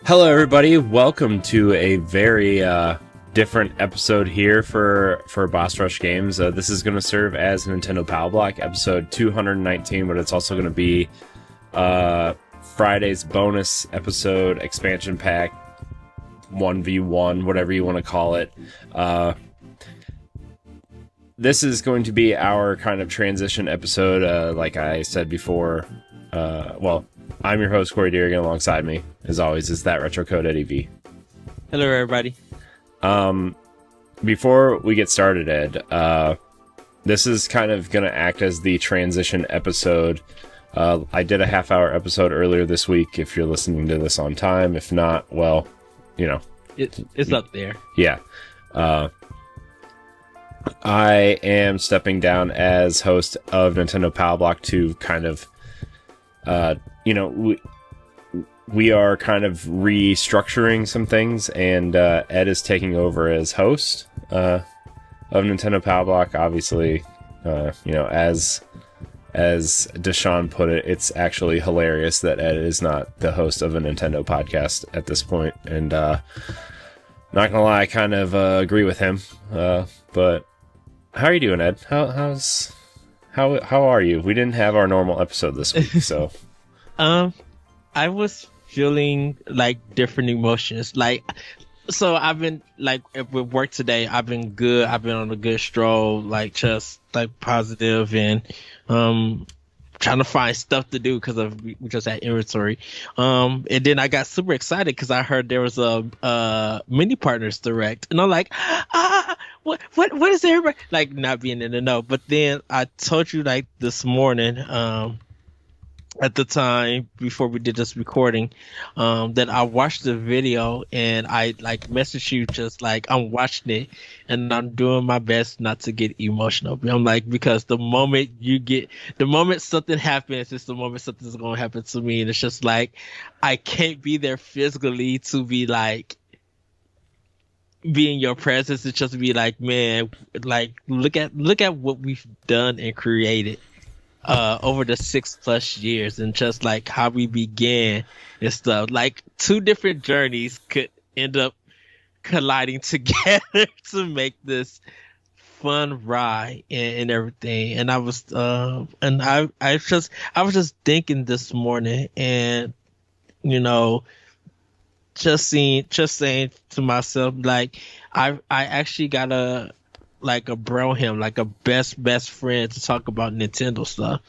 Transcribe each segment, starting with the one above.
Hello, everybody. Welcome to a very different episode here for Boss Rush Games. This is going to serve as Nintendo Pow Block, episode 219, but it's also going to be Friday's bonus episode, expansion pack, 1v1, whatever you want to call it. This is going to be our kind of transition episode, like I said before. I'm your host, Corey Dirrig, and alongside me, as always, is that Retro Code Eddie V. Hello, everybody. Before we get started, Ed, this is kind of going to act as the transition episode. I did a half-hour episode earlier this week, if you're listening to this on time. If not, well, you know. It's up there. Yeah. I am stepping down as host of Nintendo Pow Block to kind of... we are kind of restructuring some things, and Ed is taking over as host of Nintendo Pow Block. Obviously, as Deshaun put it, it's actually hilarious that Ed is not the host of a Nintendo podcast at this point. And not gonna lie, I kind of agree with him. But how are you doing, Ed? How are you? We didn't have our normal episode this week, so. I was feeling like different emotions. So I've been with work today. I've been good. I've been on a good stroll, just positive and trying to find stuff to do because we just had inventory. And then I got super excited because I heard there was a mini partners direct, and I'm like, what is everybody not being in the know? But then I told you this morning, at the time before we did this recording, that I watched the video and I messaged you just I'm watching it and I'm doing my best not to get emotional. I'm because the moment something happens, it's the moment something's gonna happen to me, and it's just I can't be there physically to be be in your presence. It's just be man, look at what we've done and created over the 6+ years, and just how we began and stuff. Two different journeys could end up colliding together to make this fun ride and everything. And I was I was just thinking this morning, and just saying to myself, I actually got a bro him, a best friend to talk about Nintendo stuff,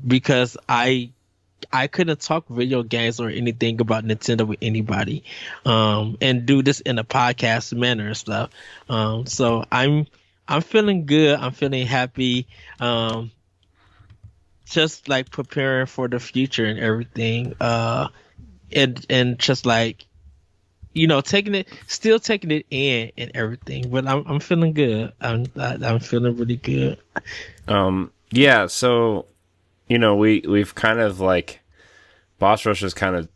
because I couldn't talk video games or anything about Nintendo with anybody, and do this in a podcast manner and stuff. So I'm feeling good. I'm feeling happy. Just preparing for the future and everything. And just taking it in and everything, but I'm feeling good. I'm feeling really good. Yeah. So, we've kind of Boss Rush is kind of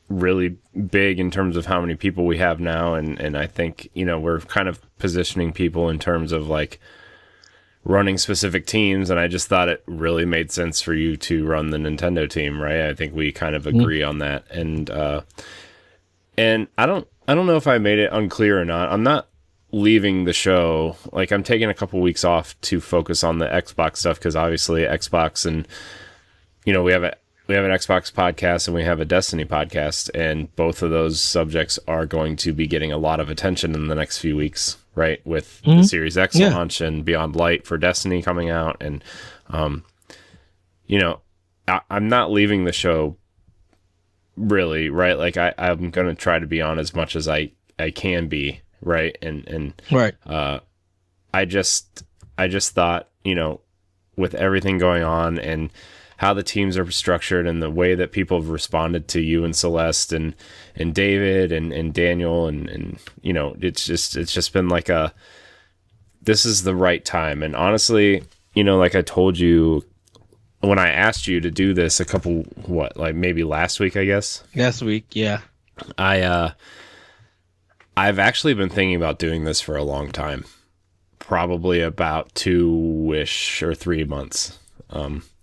really big in terms of how many people we have now, and I think we're kind of positioning people in terms of running specific teams, and I just thought it really made sense for you to run the Nintendo team, right? I think we kind of agree on that, and I don't know if I made it unclear or not. I'm not leaving the show. I'm taking a couple weeks off to focus on the Xbox stuff, because obviously Xbox, and we have an Xbox podcast and we have a Destiny podcast, and both of those subjects are going to be getting a lot of attention in the next few weeks, right? With the Series X launch and Beyond Light for Destiny coming out, and I'm not leaving the show, really, right? I'm gonna try to be on as much as I can be, right? And right. I just thought, with everything going on and how the teams are structured and the way that people have responded to you and Celeste and David and Daniel, and it's just been this is the right time. And honestly, I told you when I asked you to do this a couple, maybe last week, I guess. Last week, yeah. I've actually been thinking about doing this for a long time, probably about 2-ish or 3 months,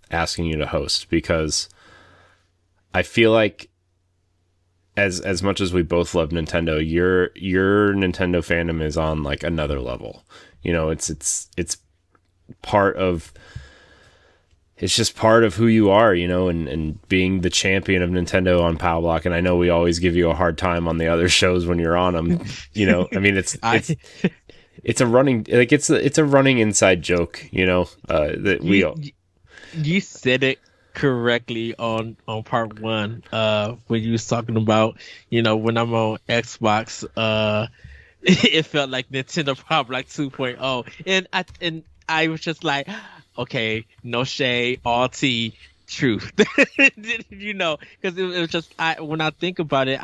asking you to host, because I feel like as much as we both love Nintendo, your Nintendo fandom is on like another level. You know, it's part of, it's just part of who you are, you know, and being the champion of Nintendo on Pow Block. And I know we always give you a hard time on the other shows when you're on them. You know, I mean, it's a running, like it's a running inside joke, you know, that you said it correctly on part one, when you was talking about, you know, when I'm on Xbox, it felt like Nintendo Pow Block 2.0, and I was just like, okay, no shade, all tea, truth. You know, because it was just, when I think about it,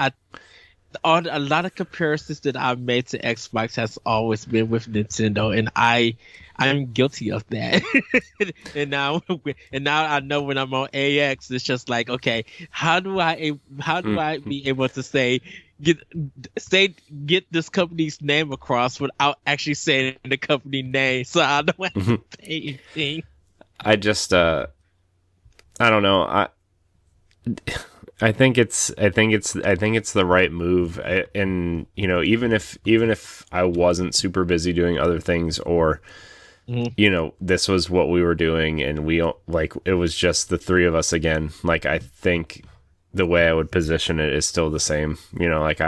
a lot of comparisons that I've made to Xbox has always been with Nintendo, and I'm guilty of that. and now I know when I'm on AX, it's just like, okay, how do I be able to get this company's name across without actually saying the company name, so I don't have to pay anything. I just I don't know. I think it's the right move, and you know, even if I wasn't super busy doing other things, or you know, this was what we were doing, and we like, it was just the three of us again. Like, I think the way I would position it is still the same. You know, like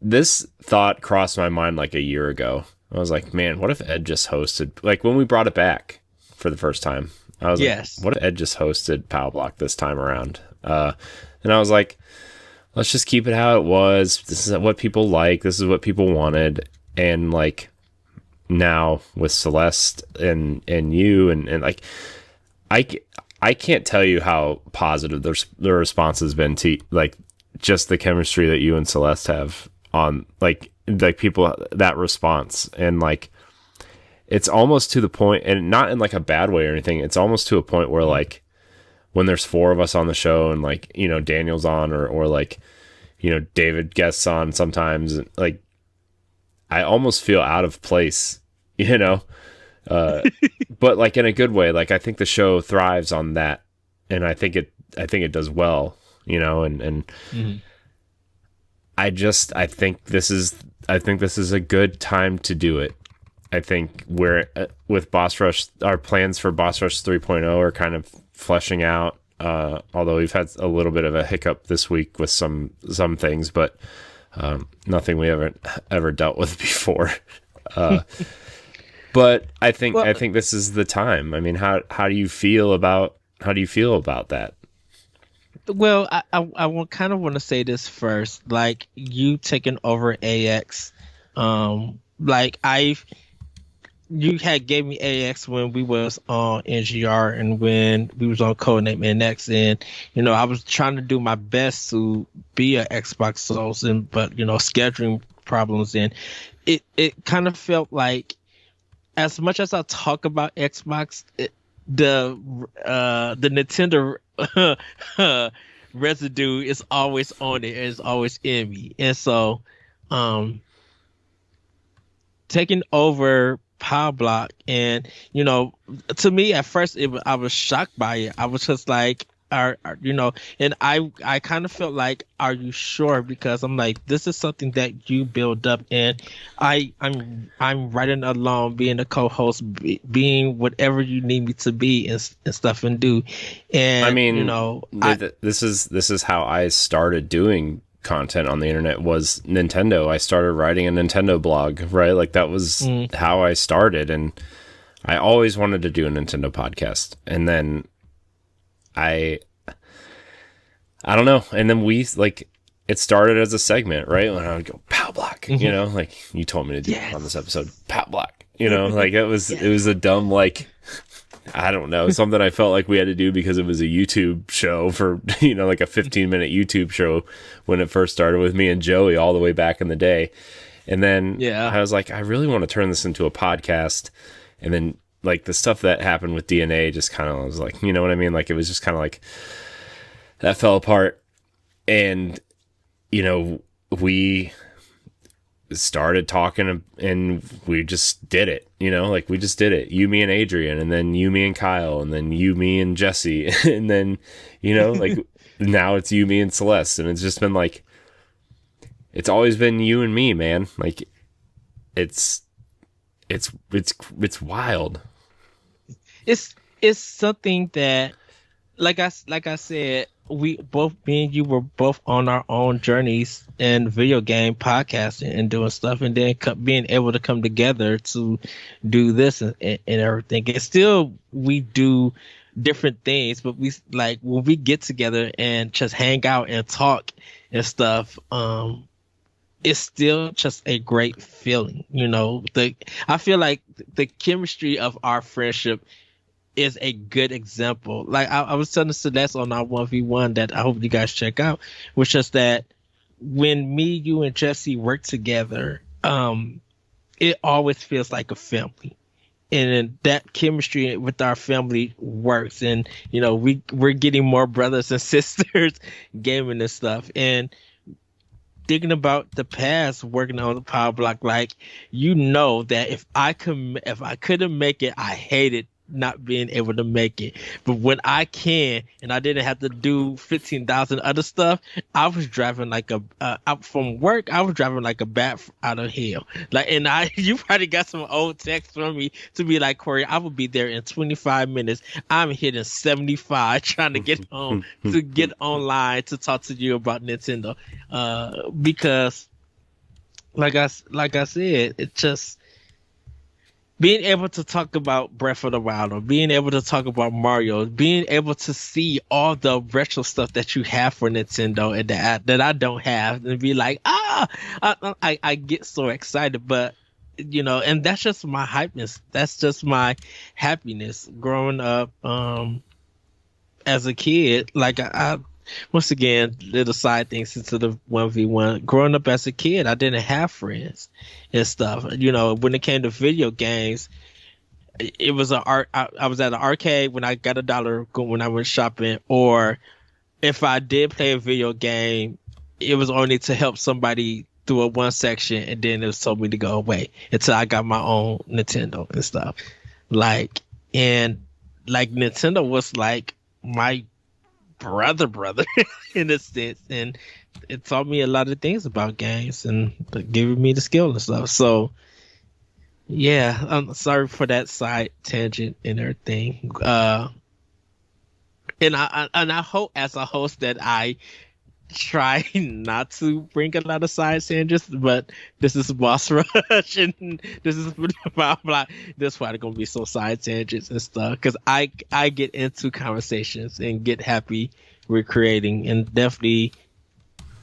this thought crossed my mind like a year ago. I was like, man, what if Ed just hosted, like when we brought it back for the first time? I was like, what if Ed just hosted Pow Block this time around? And I was like, let's just keep it how it was. This is what people like. This is what people wanted. And like, now with Celeste and you and like, I can't tell you how positive the response has been to like just the chemistry that you and Celeste have on like people, that response. And like, it's almost to the point, and not in like a bad way or anything, it's almost to a point where like when there's four of us on the show and like, you know, Daniel's on or like, you know, David guests on sometimes, like I almost feel out of place, you know, but like in a good way. Like I think the show thrives on that, and I think it does well, you know, and I think this is a good time to do it. I think we're with Boss Rush, our plans for Boss Rush 3.0 are kind of fleshing out. Although we've had a little bit of a hiccup this week with some things, but nothing we haven't ever dealt with before. But I think this is the time. I mean, how do you feel about that? Well, I kind of want to say this first. Like, you taking over AX, like you had gave me AX when we was on NGR and when we was on Codename NX, and you know, I was trying to do my best to be an Xbox Souls, but you know, scheduling problems, and it kind of felt like, as much as I talk about Xbox, the Nintendo residue is always on it, is always in me, and so taking over Pow Block, and you know, to me at first I was shocked by it. I was just like, you know, and I kind of felt like, are you sure? Because I'm like, this is something that you build up, and I'm riding along, being a co-host, being whatever you need me to be and stuff and do. And I mean, you know, this is how I started doing content on the internet, was Nintendo. I started writing a Nintendo blog, right? Like that was how I started, and I always wanted to do a Nintendo podcast. And then I don't know. And then we like, it started as a segment, right? When I would go Pow Block, you know, like you told me to do on this episode, Pow Block, you know, like it was a dumb, like, I don't know, something I felt like we had to do because it was a YouTube show for, you know, like a 15-minute YouTube show when it first started with me and Joey all the way back in the day. And then I was like, I really want to turn this into a podcast. And then like the stuff that happened with DNA just kind of was like, you know what I mean? Like it was just kind of like that fell apart. And, you know, we started talking and we just did it, you know, like we just did it. You, me, and Adrian, and then you, me, and Kyle, and then you, me, and Jesse, and then, you know, like now it's you, me, and Celeste, and it's just been like, it's always been you and me, man. Like, it's wild. It's something that, like I said, we both, me and you, were both on our own journeys in video game podcasting and doing stuff, and then being able to come together to do this and everything. And still, we do different things, but we, like, when we get together and just hang out and talk and stuff, it's still just a great feeling. You know, I feel like the chemistry of our friendship is a good example. Like I was telling Celeste on our 1v1 that I hope you guys check out, which is that when me, you, and Jesse work together, it always feels like a family. And that chemistry with our family works. And, you know, we're getting more brothers and sisters gaming and stuff. And thinking about the past, working on the Power Block, like, you know that if I couldn't make it, I hated not being able to make it. But when I can, and I didn't have to do 15,000 other stuff, I was driving like out from work. I was driving like a bat out of hell. Like, and you probably got some old text from me to be like, Corey, I will be there in 25 minutes. I'm hitting 75 trying to get home to get online to talk to you about Nintendo. Because like I said, it just, being able to talk about Breath of the Wild, or being able to talk about Mario, being able to see all the retro stuff that you have for Nintendo and that I don't have, and be like, I get so excited. But, you know, and that's just my hypeness. That's just my happiness growing up as a kid. Like, I once again, little side things into the 1v1. Growing up as a kid, I didn't have friends and stuff. You know, when it came to video games, it was I was at an arcade when I got $1 when I went shopping, or if I did play a video game, it was only to help somebody through one section, and then it was told me to go away until I got my own Nintendo and stuff. Like, and like Nintendo was like my brother in a sense, and it taught me a lot of things about games and giving me the skill and stuff. So yeah, I'm sorry for that side tangent and everything. And I hope as a host that I try not to bring a lot of side tangents, but this is Boss Rush and this is blah blah. This probably gonna be some side tangents and stuff, because I get into conversations and get happy recreating, and definitely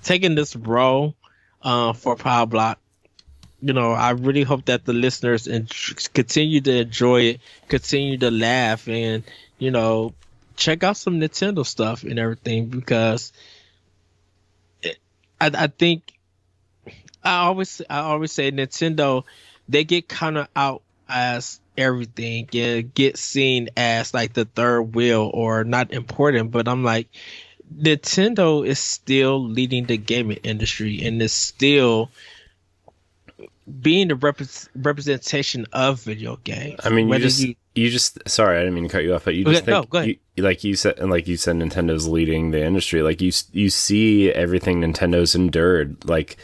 taking this role for Power Block. You know, I really hope that the listeners continue to enjoy it, continue to laugh, and, you know, check out some Nintendo stuff and everything, because I think I always say Nintendo, they get kind of out as everything and get seen as like the third wheel or not important, but I'm like, Nintendo is still leading the gaming industry and is still being the representation of video games. I mean, you just sorry, I didn't mean to cut you off, but you just think, go ahead. Like you said, Nintendo's leading the industry. Like you see everything Nintendo's endured, like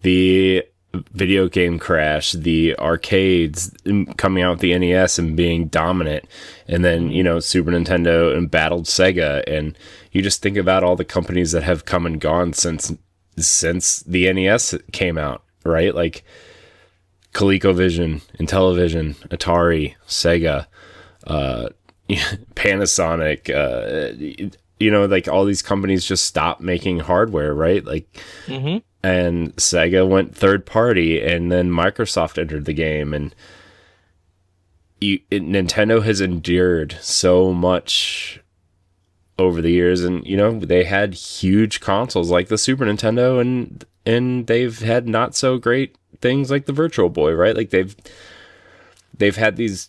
the video game crash, the arcades coming out with the NES and being dominant, and then, you know, Super Nintendo and battled Sega, and you just think about all the companies that have come and gone since the NES came out, right? Like ColecoVision, Intellivision, Atari, Sega, Panasonic, you know, like all these companies just stopped making hardware, right? Like, and Sega went third party, and then Microsoft entered the game, and Nintendo has endured so much over the years, and, you know, they had huge consoles like the Super Nintendo, and they've had not so great things like the Virtual Boy, right? Like they've had these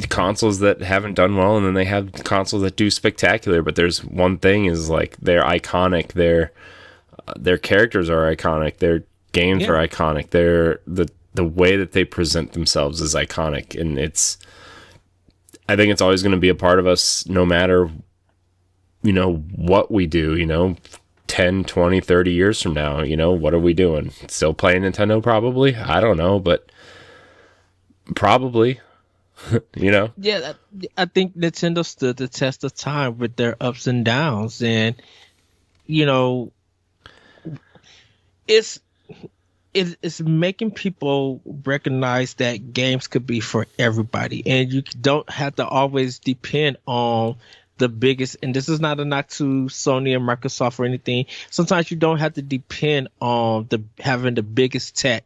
consoles that haven't done well, and then they have consoles that do spectacular. But there's one thing is, like, they're iconic. Their characters are iconic. Their games are iconic. The way that they present themselves is iconic, and I think it's always going to be a part of us, no matter what we do, 10, 20, 30 years from now, what are we doing? Still playing Nintendo probably? I don't know, but probably, Yeah, I think Nintendo stood the test of time with their ups and downs, and you know, it's it's making people recognize that games could be for everybody, and you don't have to always depend on the biggest. And this is not a knock to Sony and Microsoft or anything. Sometimes you don't have to depend on having the biggest tech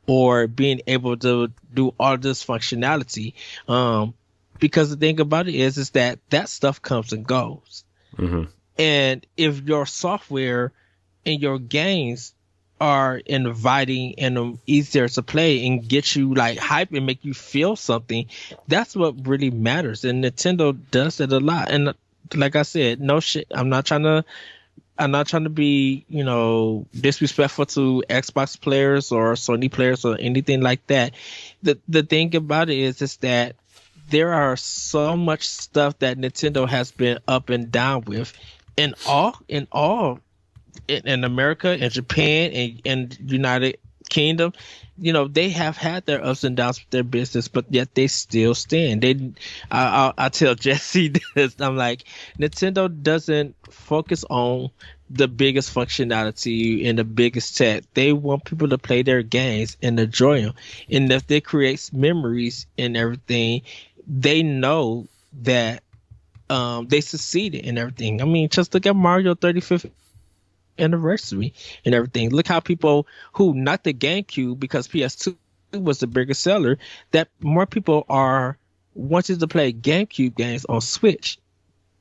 or being able to do all this functionality. Because the thing about it is that stuff comes and goes. Mm-hmm. And if your software and your games are inviting and easier to play and get you like hype and make you feel something, that's what really matters. And Nintendo does it a lot. And like I said, no shit. I'm not trying to be, disrespectful to Xbox players or Sony players or anything like that. The thing about it is that there are so much stuff that Nintendo has been up and down with in America and Japan and United Kingdom. They have had their ups and downs with their business, but yet they still stand. I tell Jesse this. I'm like, Nintendo doesn't focus on the biggest functionality and the biggest tech. They want people to play their games and enjoy them. And if they create memories and everything, they know that they succeeded in everything. I mean, just look at Mario 35th anniversary and everything. Look how people who not the GameCube, because PS2 was the biggest seller, that more people are wanting to play GameCube games on Switch.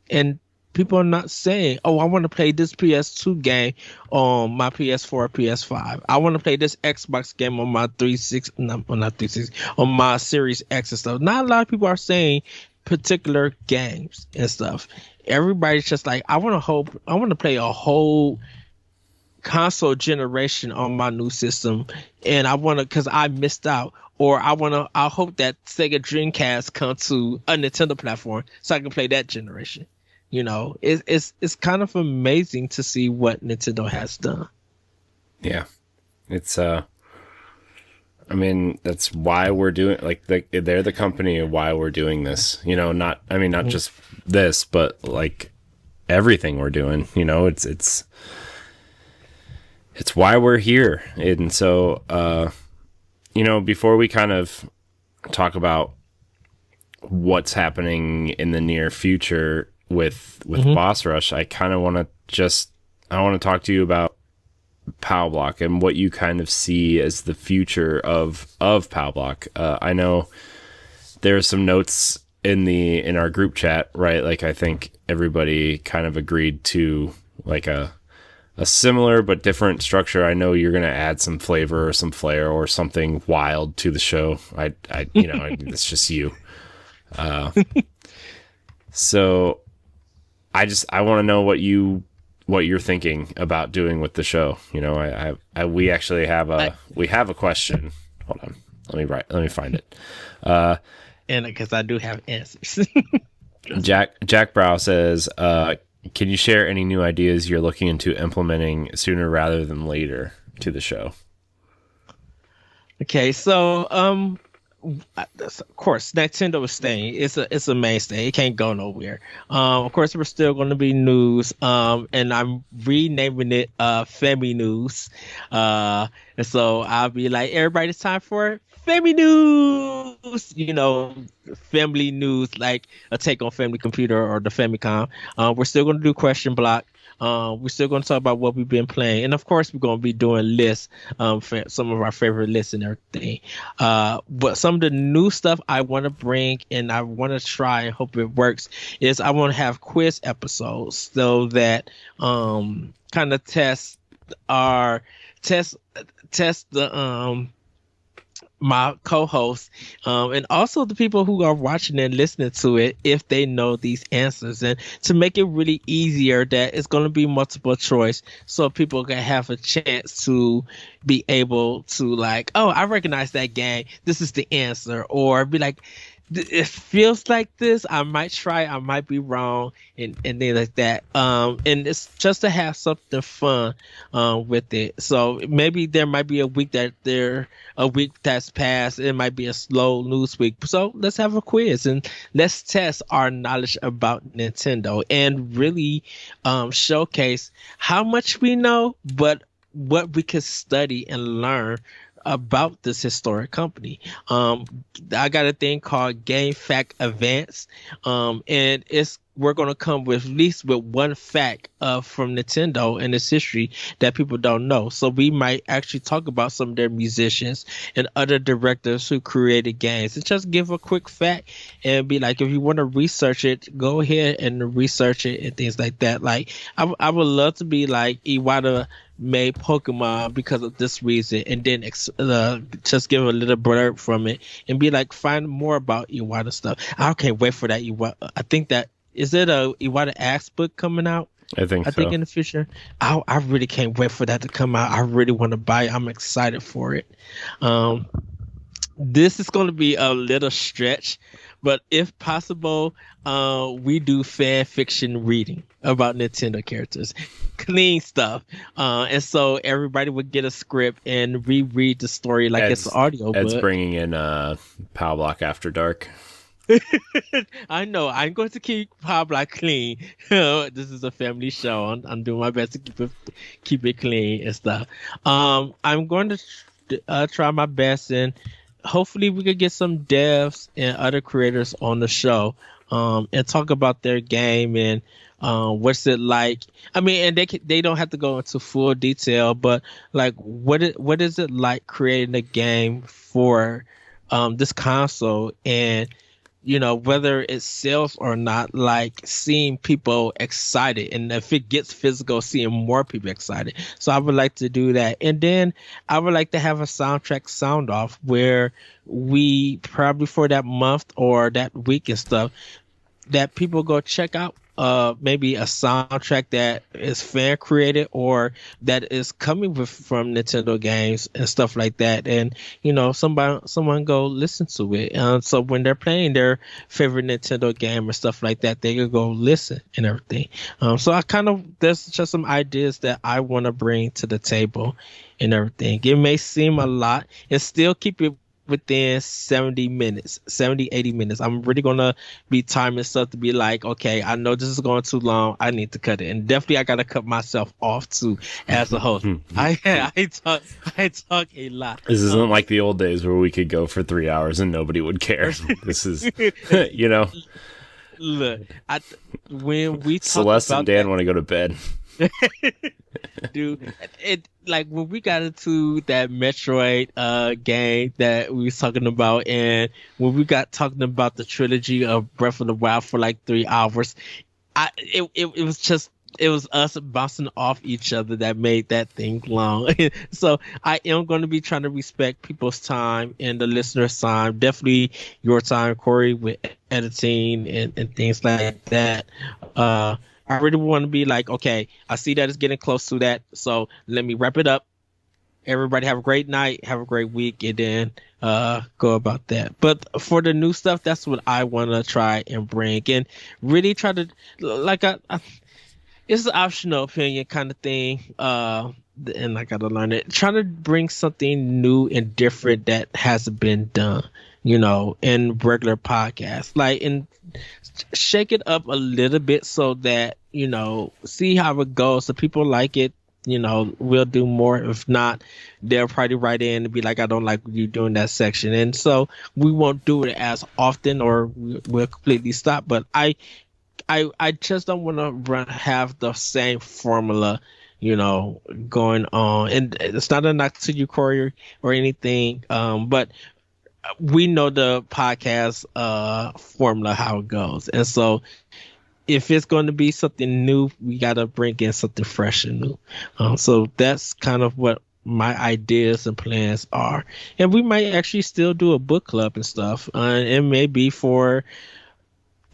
And people are not saying, oh, I want to play this PS2 game on my PS4, PS5. I want to play this Xbox game on my 360, not 360, on my Series X and stuff. Not a lot of people are saying particular games and stuff. Everybody's just like, I want to play a whole console generation on my new system, and I want to, because I missed out, or I hope that Sega Dreamcast comes to a Nintendo platform so I can play that generation. It's kind of amazing to see what Nintendo has done. Yeah, it's I mean, that's why we're doing, like, they're the company of why we're doing this. Not just this, but like everything we're doing. It's why we're here. And so, before we kind of talk about what's happening in the near future with Boss Rush, I kind of want to talk to you about Pow Block and what you kind of see as the future of Pow Block. I know there's some notes in our group chat, right? Like, I think everybody kind of agreed to like a similar but different structure. I know you're going to add some flavor or some flair or something wild to the show. It's just you. So I want to know what you're thinking about doing with the show. We actually have a question. Hold on. Let me find it. And because I do have answers. Jack Brow says, can you share any new ideas you're looking into implementing sooner rather than later to the show? Okay, so of course, Nintendo is staying. It's a mainstay. It can't go nowhere. Of course, we're still going to be news. And I'm renaming it Femi News. And so I'll be like, everybody, it's time for Femi News. Family news, like a take on Family Computer or the Famicom. We're still going to do Question Block. We're still going to talk about what we've been playing, and of course we're going to be doing lists, for some of our favorite lists and everything. But some of the new stuff I want to bring and I want to try and hope it works is I want to have quiz episodes so that kind of test the my co-hosts, and also the people who are watching and listening to it, if they know these answers, and to make it really easier that it's going to be multiple choice so people can have a chance to be able to like, oh, I recognize that game, this is the answer, or be like, it feels like this. I might try, I might be wrong, and things like that. And it's just to have something fun, with it. So maybe there might be a week that's passed. It might be a slow news week. So let's have a quiz and let's test our knowledge about Nintendo and really, showcase how much we know, but what we could study and learn about this historic company. I got a thing called Game Fact Advance, and it's we're gonna come with at least with one fact from Nintendo and its history that people don't know. So we might actually talk about some of their musicians and other directors who created games, and just give a quick fact and be like, if you want to research it, go ahead and research it and things like that. Like I would love to be like Iwata made Pokemon because of this reason, and then just give a little blurb from it and be like, find more about Iwata stuff. I can't wait for that Iwata. I think that is it a Iwata Axe book coming out? I think in the future. I really can't wait for that to come out. I really want to buy it. I'm excited for it. This is going to be a little stretch, but if possible, we do fan fiction reading about Nintendo characters, clean stuff, and so everybody would get a script and reread the story like it's an audio book. Ed's bringing in Pow Block After Dark. I know. I'm going to keep Pow Block clean. This is a family show. I'm doing my best to keep it clean and stuff. I'm going to try my best, and hopefully we could get some devs and other creators on the show, and talk about their game and what's it like. I mean, and they don't have to go into full detail, but like what is it like creating a game for this console, and whether it sells or not, like seeing people excited, and if it gets physical, seeing more people excited. So I would like to do that. And then I would like to have a soundtrack sound off where we probably for that month or that week and stuff, that people go check out maybe a soundtrack that is fan created or that is coming from Nintendo games and stuff like that, and someone go listen to it, so when they're playing their favorite Nintendo game or stuff like that, they can go listen and everything. So there's just some ideas that I want to bring to the table and everything. It may seem a lot and still keep it within 70 minutes, 80 minutes. I'm really going to be timing stuff to be like, okay, I know this is going too long. I need to cut it. And definitely I got to cut myself off too as a host. I talk a lot. This isn't like the old days where we could go for 3 hours and nobody would care. This is, Look, when we talk Celeste about and Dan want to go to bed. Dude, it like when we got into that Metroid game that we was talking about, and when we got talking about the trilogy of Breath of the Wild for like 3 hours, it was us bouncing off each other that made that thing long. So I am going to be trying to respect people's time and the listeners' time. Definitely your time, Corey, with editing and things like that. I really want to be like, okay, I see that it's getting close to that, so let me wrap it up. Everybody have a great night, have a great week, and then go about that. But for the new stuff, that's what I want to try and bring, and really try to, like, it's an optional opinion kind of thing, and I got to learn it. Trying to bring something new and different that hasn't been done, in regular podcasts, like, and shake it up a little bit so that, see how it goes. So people like it, we'll do more. If not, they'll probably write in and be like, I don't like you doing that section. And so we won't do it as often, or we'll completely stop. But I just don't want to have the same formula, going on. And it's not a knock to you, Corey, or anything. But we know the podcast formula, how it goes. And so if it's going to be something new, we got to bring in something fresh and new. So that's kind of what my ideas and plans are. And we might actually still do a book club and stuff. It may be for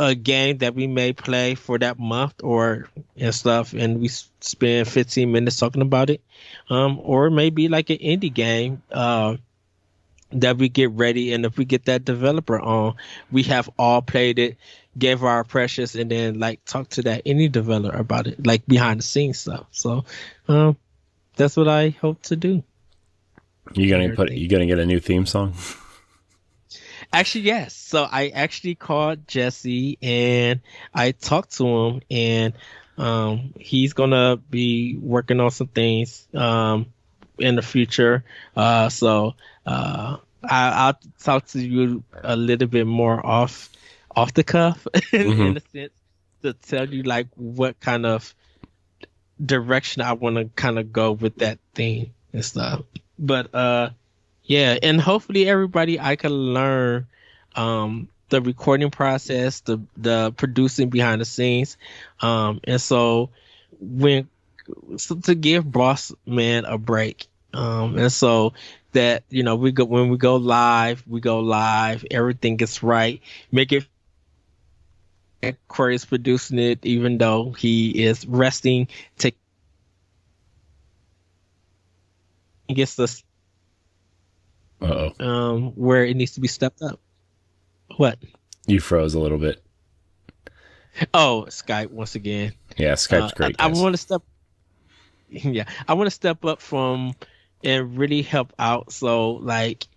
a game that we may play for that month and stuff, and we spend 15 minutes talking about it. Or maybe like an indie game, that we get ready, and if we get that developer on, we have all played it, gave our precious, and then like talk to that indie developer about it, like behind the scenes stuff. So that's what I hope to do. You gonna get a new theme song? Actually, yes. So I actually called Jesse and I talked to him, and he's gonna be working on some things in the future. I'll talk to you a little bit more off the cuff in a sense, to tell you like what kind of direction I want to kind of go with that theme and stuff. But yeah, and hopefully everybody I can learn the recording process, the producing behind the scenes, and so to give Boss Man a break, and so that when we go live, everything gets right, make it. Corey's producing it, even though he is resting. Gets the where it needs to be stepped up. What? You froze a little bit. Oh, Skype once again. Yeah, Skype's great. I want to step. Yeah, I want to step up from and really help out. So like,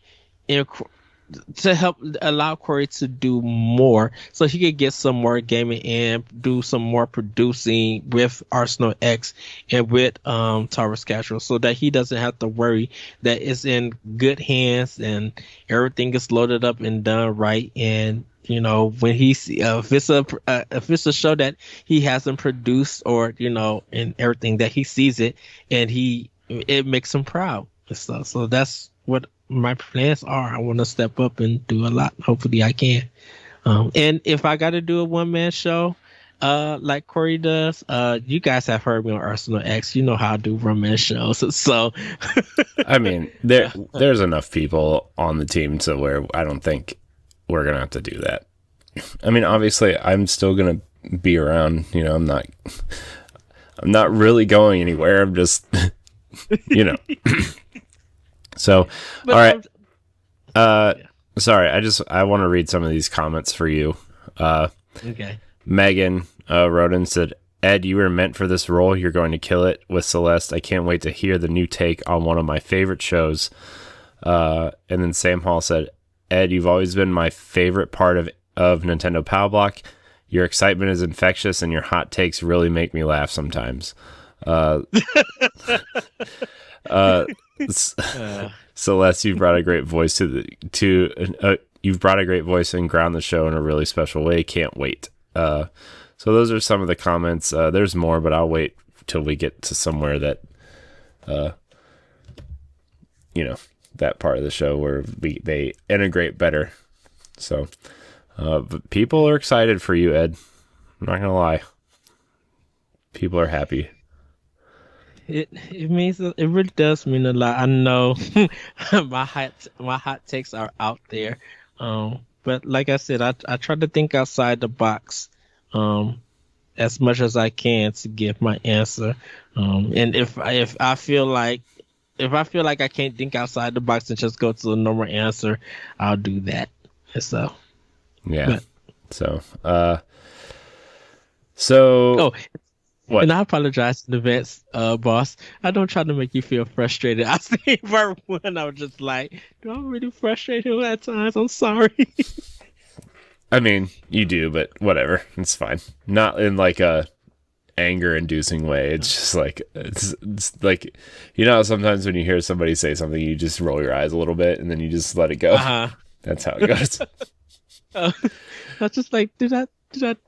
to help allow Corey to do more, so he could get some more gaming and do some more producing with Arsenal X and with Taurus Casual, so that he doesn't have to worry, that it's in good hands and everything is loaded up and done right. And when he if it's a show that he hasn't produced, or and everything, that he sees it and it makes him proud and stuff. So that's what my plans are. I want to step up and do a lot. Hopefully I can. And if I got to do a one-man show, like Corey does, you guys have heard me on Arsenal X. You know how I do one-man shows. So, I mean, there's enough people on the team to where I don't think we're going to have to do that. I mean, obviously I'm still going to be around, I'm not really going anywhere. I'm just, So, but, all right. Sorry, I want to read some of these comments for you. Okay. Megan wrote in and said, Ed, you were meant for this role. You're going to kill it with Celeste. I can't wait to hear the new take on one of my favorite shows. And then Sam Hall said, Ed, you've always been my favorite part of Nintendo Pow Block. Your excitement is infectious, and your hot takes really make me laugh sometimes. Celeste, you've brought a great voice you've brought a great voice and ground the show in a really special way. Can't wait. So those are some of the comments. There's more, but I'll wait till we get to somewhere that that part of the show where they integrate better. So but people are excited for you, Ed. I'm not gonna lie. People are happy. It means, it really does mean a lot. I know my hot takes are out there, but like I said, I try to think outside the box as much as I can to give my answer. And if I feel like I can't think outside the box and just go to the normal answer, I'll do that. So yeah. So what? And I apologize in advance, boss. I don't try to make you feel frustrated. I see part one, I was just like, do I really frustrate him at times? I'm sorry. I mean, you do, but whatever. It's fine. Not in like a anger-inducing way. It's just like, it's like, sometimes when you hear somebody say something, you just roll your eyes a little bit and then you just let it go. That's how it goes. I was just like, did I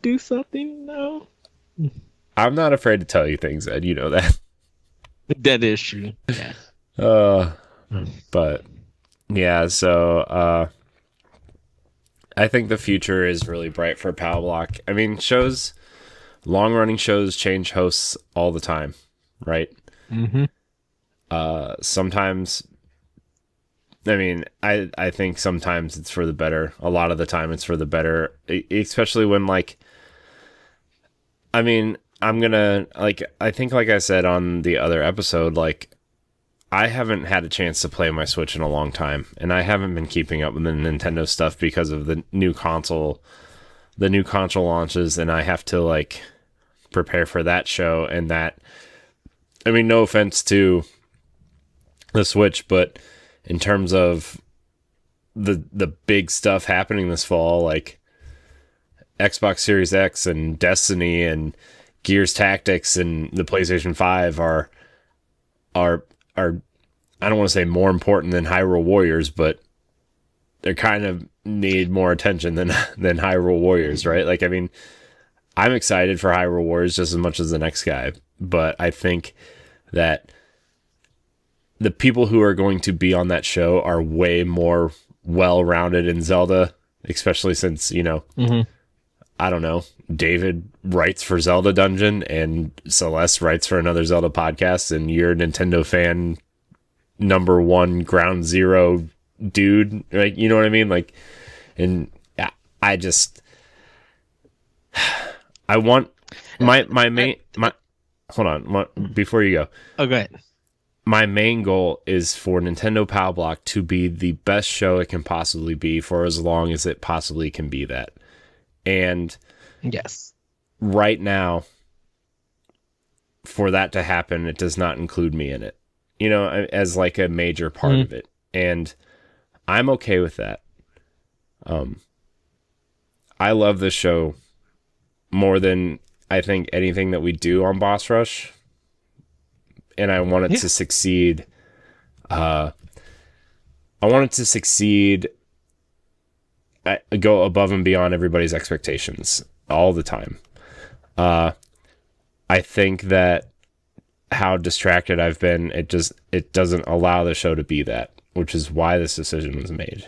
do something? No. I'm not afraid to tell you things, Ed. You know that. That is true. Yeah. But yeah, so I think the future is really bright for Pow Block. I mean, long-running shows change hosts all the time, right? Mm-hmm. Sometimes, I mean, I think sometimes it's for the better. A lot of the time it's for the better, especially when I mean, I'm gonna I think like I said on the other episode, I haven't had a chance to play my Switch in a long time, and I haven't been keeping up with the Nintendo stuff because of the new console launches, and I have to like prepare for that show and that. I mean, no offense to the Switch, but in terms of the big stuff happening this fall, like Xbox Series X and Destiny and Gears Tactics and the PlayStation 5 are I don't want to say more important than Hyrule Warriors, but they kind of need more attention than Hyrule Warriors, right? Like, I mean, I'm excited for Hyrule Warriors just as much as the next guy, but I think that the people who are going to be on that show are way more well-rounded in Zelda, especially since, you know, I don't know, David writes for Zelda Dungeon and Celeste writes for another Zelda podcast, and you're a Nintendo fan number one ground zero dude, like, you know what I mean? Like, and I just, I want my hold on, before you go. Oh, go ahead. My main goal is for Nintendo Pow Block to be the best show it can possibly be for as long as it possibly can be that. And yes, right now, for that to happen, it does not include me in it, you know, as like a major part of it. And I'm okay with that. I love this show more than I think anything that we do on Boss Rush. And I want it to succeed. I want it to succeed. Go above and beyond everybody's expectations all the time. I think that how distracted I've been, it doesn't allow the show to be that, which is why this decision was made.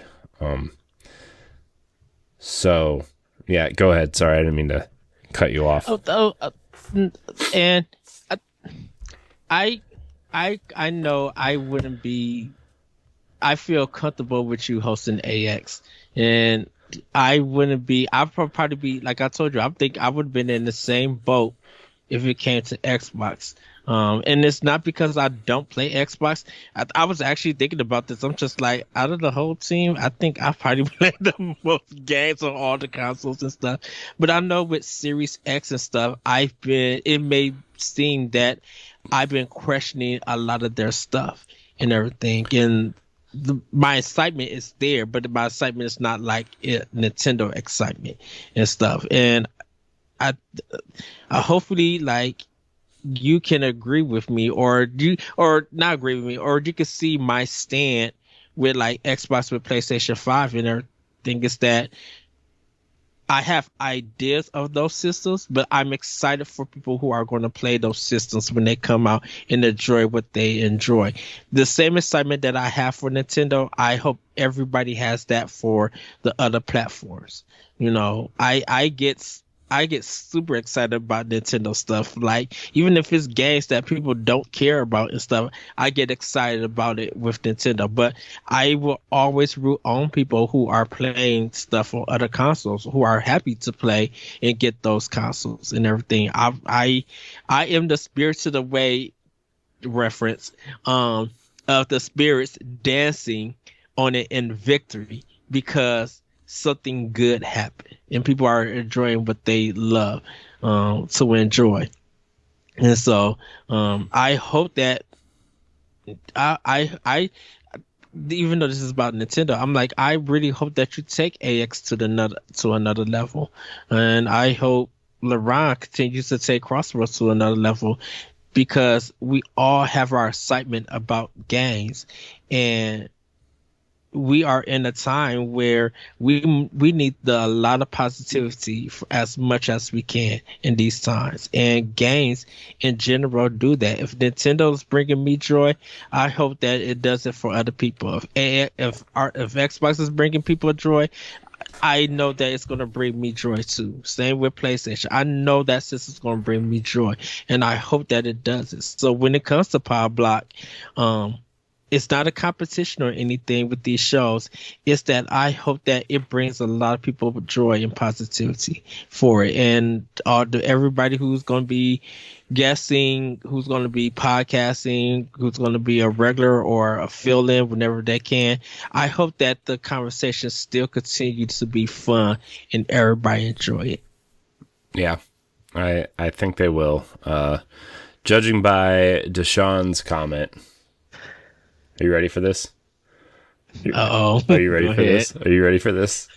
So yeah, go ahead. Sorry, I didn't mean to cut you off. And I know I wouldn't be. I feel comfortable with you hosting AX, and I wouldn't be. I'd probably be, like I told you, I think I would have been in the same boat if it came to Xbox. And it's not because I don't play Xbox. I was actually thinking about this. I'm just like, out of the whole team, I think I probably played the most games on all the consoles and stuff. But I know with Series X and stuff, it may seem that I've been questioning a lot of their stuff and everything. And my excitement is there, but my excitement is not like Nintendo excitement and stuff. And I hopefully, like, you can agree with me, or not agree with me, or you can see my stand with like Xbox with PlayStation 5 and everything. Is that I have ideas of those systems, but I'm excited for people who are going to play those systems when they come out and enjoy what they enjoy. The same excitement that I have for Nintendo, I hope everybody has that for the other platforms. You know, I get super excited about Nintendo stuff. Like, even if it's games that people don't care about and stuff, I get excited about it with Nintendo. But I will always root on people who are playing stuff on other consoles, who are happy to play and get those consoles and everything. I am the Spirited Away reference of the spirits dancing on it in victory, because something good happened and people are enjoying what they love to enjoy. And so I hope that I even though this is about Nintendo, I'm like, I really hope that you take AX to another level, and I hope LeBron continues to take Crossroads to another level, because we all have our excitement about games, and we are in a time where we need a lot of positivity for as much as we can in these times, and games in general do that. If Nintendo's bringing me joy, I hope that it does it for other people. If Xbox is bringing people joy, I know that it's going to bring me joy too. Same with PlayStation. I know that system's going to bring me joy, and I hope that it does it. So when it comes to Power Block, it's not a competition or anything with these shows. It's that I hope that it brings a lot of people joy and positivity for it, and everybody who's going to be guessing, who's going to be podcasting, who's going to be a regular or a fill-in whenever they can. I hope that the conversation still continues to be fun and everybody enjoy it. Yeah, I think they will. Judging by Deshaun's comment. Are you ready for this? Uh-oh. Are you ready for this? Are you ready for this?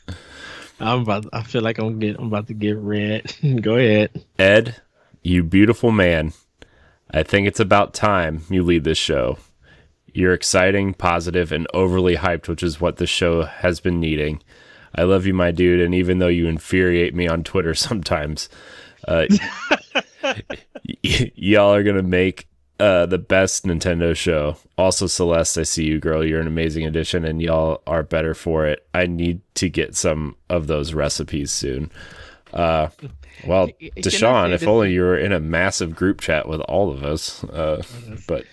I feel like I'm about to get red. Go ahead. Ed, you beautiful man. I think it's about time you lead this show. You're exciting, positive, and overly hyped, which is what the show has been needing. I love you, my dude, and even though you infuriate me on Twitter sometimes, y'all are going to make the best Nintendo show. Also, Celeste, I see you, girl. You're an amazing addition, and y'all are better for it. I need to get some of those recipes soon. Well, Deshaun, if only you were in a massive group chat with all of us. But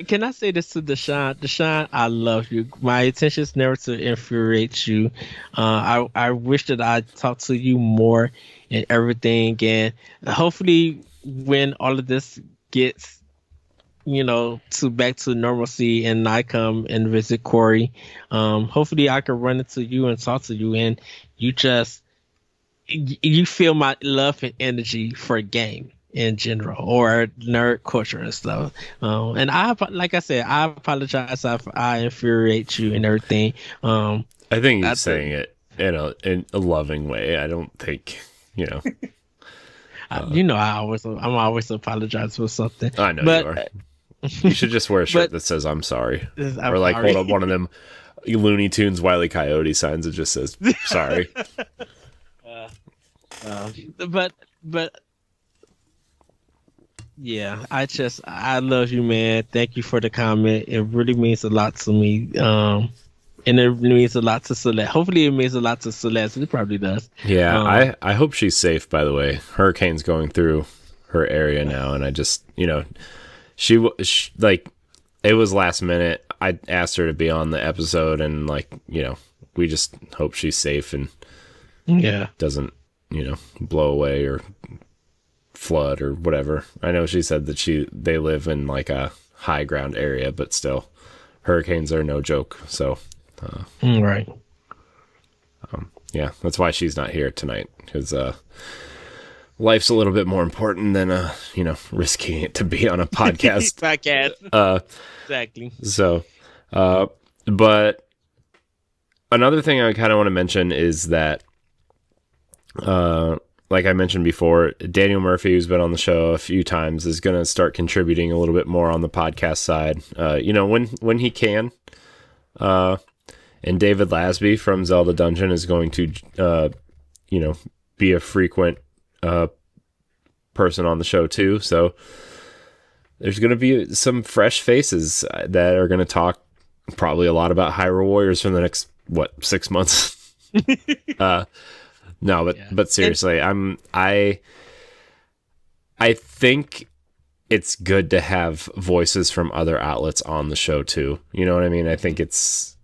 can I say this to Deshaun? Deshaun, I love you. My intention is never to infuriate you. I wish that I talked to you more and everything. And hopefully, when all of this gets back to normalcy and I come and visit Corey, hopefully I can run into you and talk to you, and you feel my love and energy for a game in general or nerd culture and stuff. And like I said, I apologize if I infuriate you and everything. I think he's saying it in a loving way. I don't think, I'm always apologize for something. I know you are. You should just wear a shirt that says "I'm sorry," or like hold up one of them Looney Tunes Wile E. Coyote signs that just says "sorry." But yeah, I love you, man. Thank you for the comment. It really means a lot to me. And it means a lot to Celeste. Hopefully it means a lot to Celeste. It probably does. Yeah, I hope she's safe, by the way. Hurricane's going through her area now, and I just, she like, it was last minute. I asked her to be on the episode, and we just hope she's safe and doesn't, blow away or flood or whatever. I know she said that they live in like a high ground area, but still, hurricanes are no joke. So, right. Yeah, that's why she's not here tonight, because life's a little bit more important than risking it to be on a podcast. Exactly. So, but another thing I kind of want to mention is that, like I mentioned before, Daniel Murphy, who's been on the show a few times, is going to start contributing a little bit more on the podcast side. When he can. And David Lasby from Zelda Dungeon is going to, be a frequent person on the show too. So there's going to be some fresh faces that are going to talk probably a lot about Hyrule Warriors for the next 6 months. No, but seriously, I think it's good to have voices from other outlets on the show too. You know what I mean? I think it's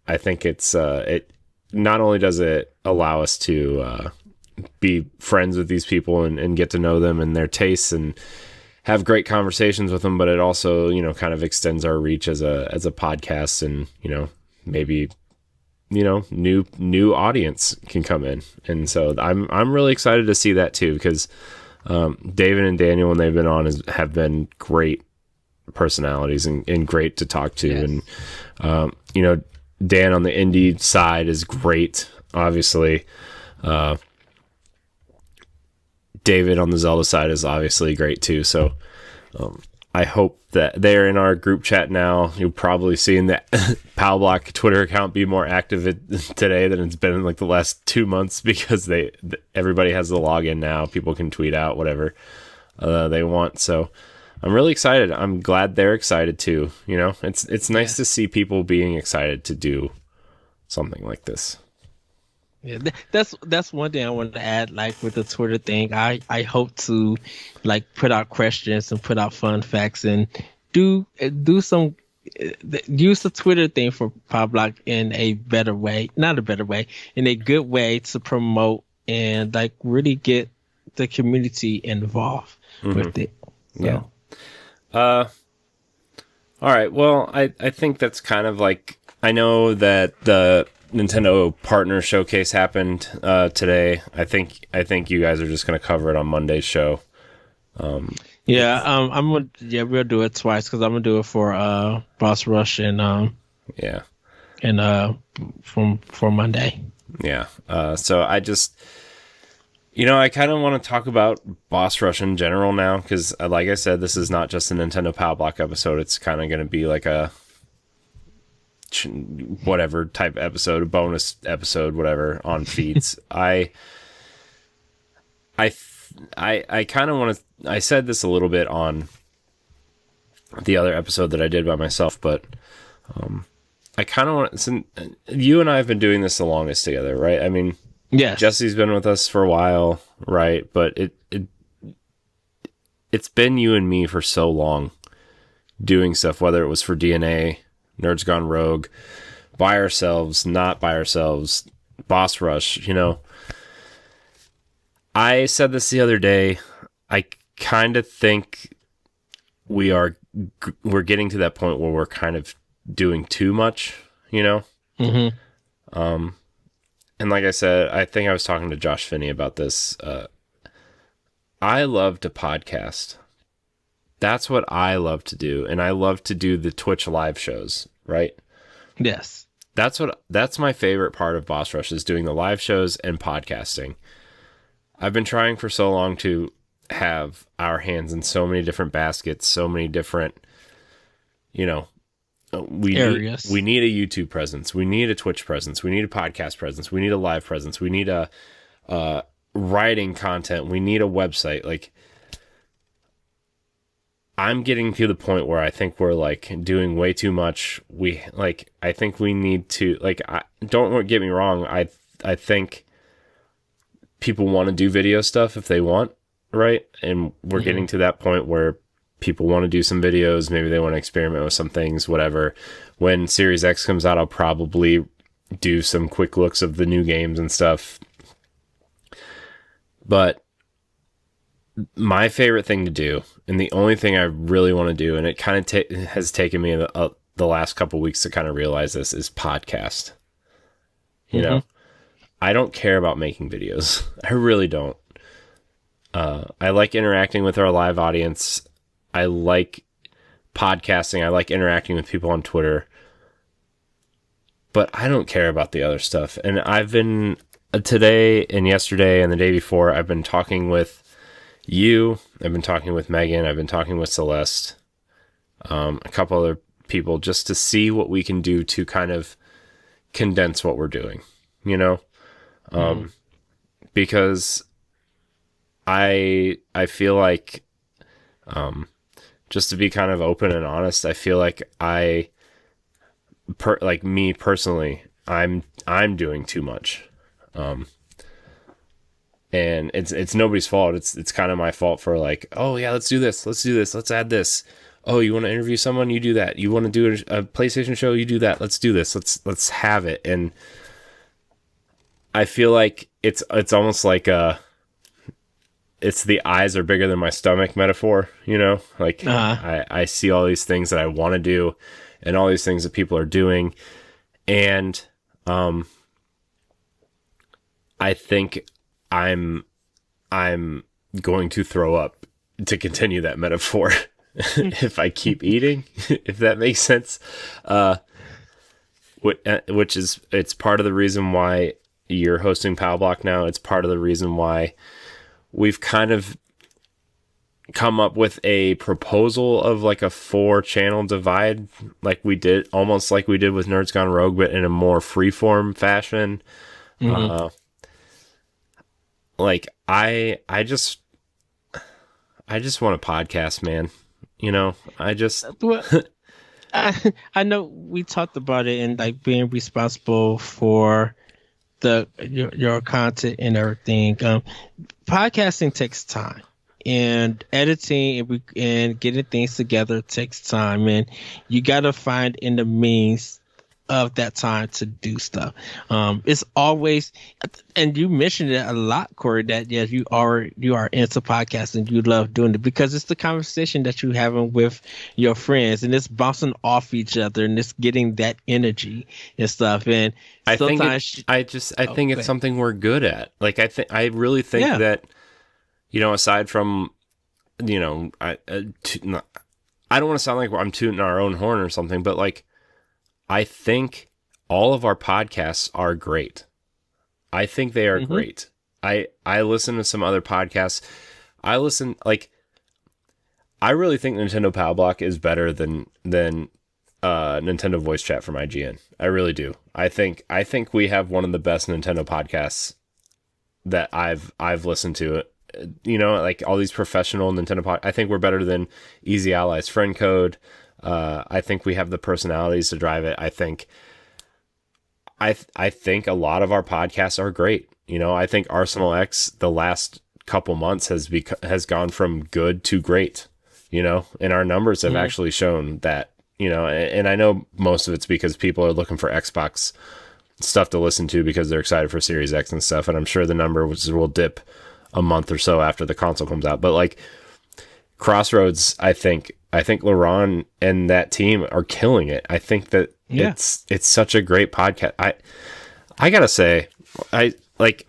it not only does it allow us to be friends with these people and get to know them and their tastes and have great conversations with them, but it also, kind of extends our reach as a podcast, and, maybe, new audience can come in. And so I'm really excited to see that too, because David and Daniel, when they've been on, have been great personalities and great to talk to. Yes. And, Dan on the indie side is great, obviously. David on the Zelda side is obviously great too. So I hope that they're in our group chat now. You'll probably see in the Pow Block Twitter account be more active today than it's been in like the last 2 months, because everybody has the login now. People can tweet out whatever they want. So I'm really excited. I'm glad they're excited too. It's nice to see people being excited to do something like this. Yeah, that's one thing I wanted to add. Like with the Twitter thing, I hope to like put out questions and put out fun facts and do some use the Twitter thing for Pow Block in a better way, not a better way, in a good way to promote and like really get the community involved with it. So. Yeah. All right. Well, I think that's kind of like, I know that the Nintendo Partner Showcase happened today. I think you guys are just going to cover it on Monday's show. I'm gonna we'll do it twice because I'm gonna do it for Boss Rush and for Monday. Yeah. So I just, I kind of want to talk about Boss Rush in general now because, like I said, this is not just a Nintendo Pow Block episode. It's kind of going to be like a whatever type episode, a bonus episode, whatever on feeds. I kind of want to. I said this a little bit on the other episode that I did by myself, but I kind of want. So you and I have been doing this the longest together, right? I mean, yes. Jesse's been with us for a while, right? But it's been you and me for so long doing stuff, whether it was for DNA, Nerds Gone Rogue, by ourselves, not by ourselves, Boss Rush, I said this the other day. I kind of think we're getting to that point where we're kind of doing too much, Mm-hmm. And like I said, I think I was talking to Josh Finney about this. I love to podcast. That's what I love to do, and I love to do the Twitch live shows, right? Yes. That's my favorite part of Boss Rush is doing the live shows and podcasting. I've been trying for so long to have our hands in so many different baskets, so many different, areas. We need a YouTube presence. We need a Twitch presence. We need a podcast presence. We need a live presence. We need a writing content. We need a website. Like, I'm getting to the point where I think we're like doing way too much. I think we need to, don't get me wrong. I think people want to do video stuff if they want, right? And we're getting to that point where people want to do some videos. Maybe they want to experiment with some things, whatever. When Series X comes out, I'll probably do some quick looks of the new games and stuff. But my favorite thing to do, and the only thing I really want to do, and it kind of has taken me the last couple weeks to kind of realize this, is podcast. I don't care about making videos. I really don't. I like interacting with our live audience. I like podcasting. I like interacting with people on Twitter. But I don't care about the other stuff. And I've been, today and yesterday and the day before, I've been talking with you. I've been talking with Megan. I've been talking with Celeste. A couple other people, just to see what we can do to kind of condense what we're doing, because I feel like, just to be kind of open and honest, I feel like me personally, I'm doing too much. And it's nobody's fault. It's kind of my fault for like, oh yeah, let's do this. Let's add this. Oh, you want to interview someone? You do that. You want to do a PlayStation show? You do that. Let's do this. Let's have it. And I feel like it's almost like it's the eyes are bigger than my stomach metaphor, like I see all these things that I want to do and all these things that people are doing. And, I think I'm going to throw up to continue that metaphor if I keep eating, if that makes sense. Which is, it's part of the reason why you're hosting Pow Block now. It's part of the reason why we've kind of come up with a proposal of like a 4-channel divide, almost like we did with Nerds Gone Rogue, but in a more freeform fashion. Mm-hmm. I just want a podcast, man. I know we talked about it and like being responsible for your content and everything. Podcasting takes time, and editing and getting things together takes time, and you got to find in the means of that time to do stuff. It's always, and you mentioned it a lot, Corey, that yes, you are into podcasting, you love doing it because it's the conversation that you're having with your friends, and it's bouncing off each other, and it's getting that energy and stuff. And I think sometimes I think it's something we're good at. Like I really think that, you know, aside from, you know, I don't want to sound like I'm tooting our own horn or something, but like, I think all of our podcasts are great. I think they are great. I listen to some other podcasts. I really think Nintendo Pow Block is better than Nintendo Voice Chat from IGN. I really do. I think we have one of the best Nintendo podcasts that I've listened to. You know, like all these professional Nintendo I think we're better than Easy Allies Friend Code. I think we have the personalities to drive it. I think a lot of our podcasts are great. You know, I think Arsenal X the last couple months has gone from good to great. You know, and our numbers have actually shown that. You know, and I know most of it's because people are looking for Xbox stuff to listen to because they're excited for Series X and stuff. And I'm sure the number will dip a month or so after the console comes out. But like Crossroads, I think LaRon and that team are killing it. I think that it's such a great podcast. I gotta say, I like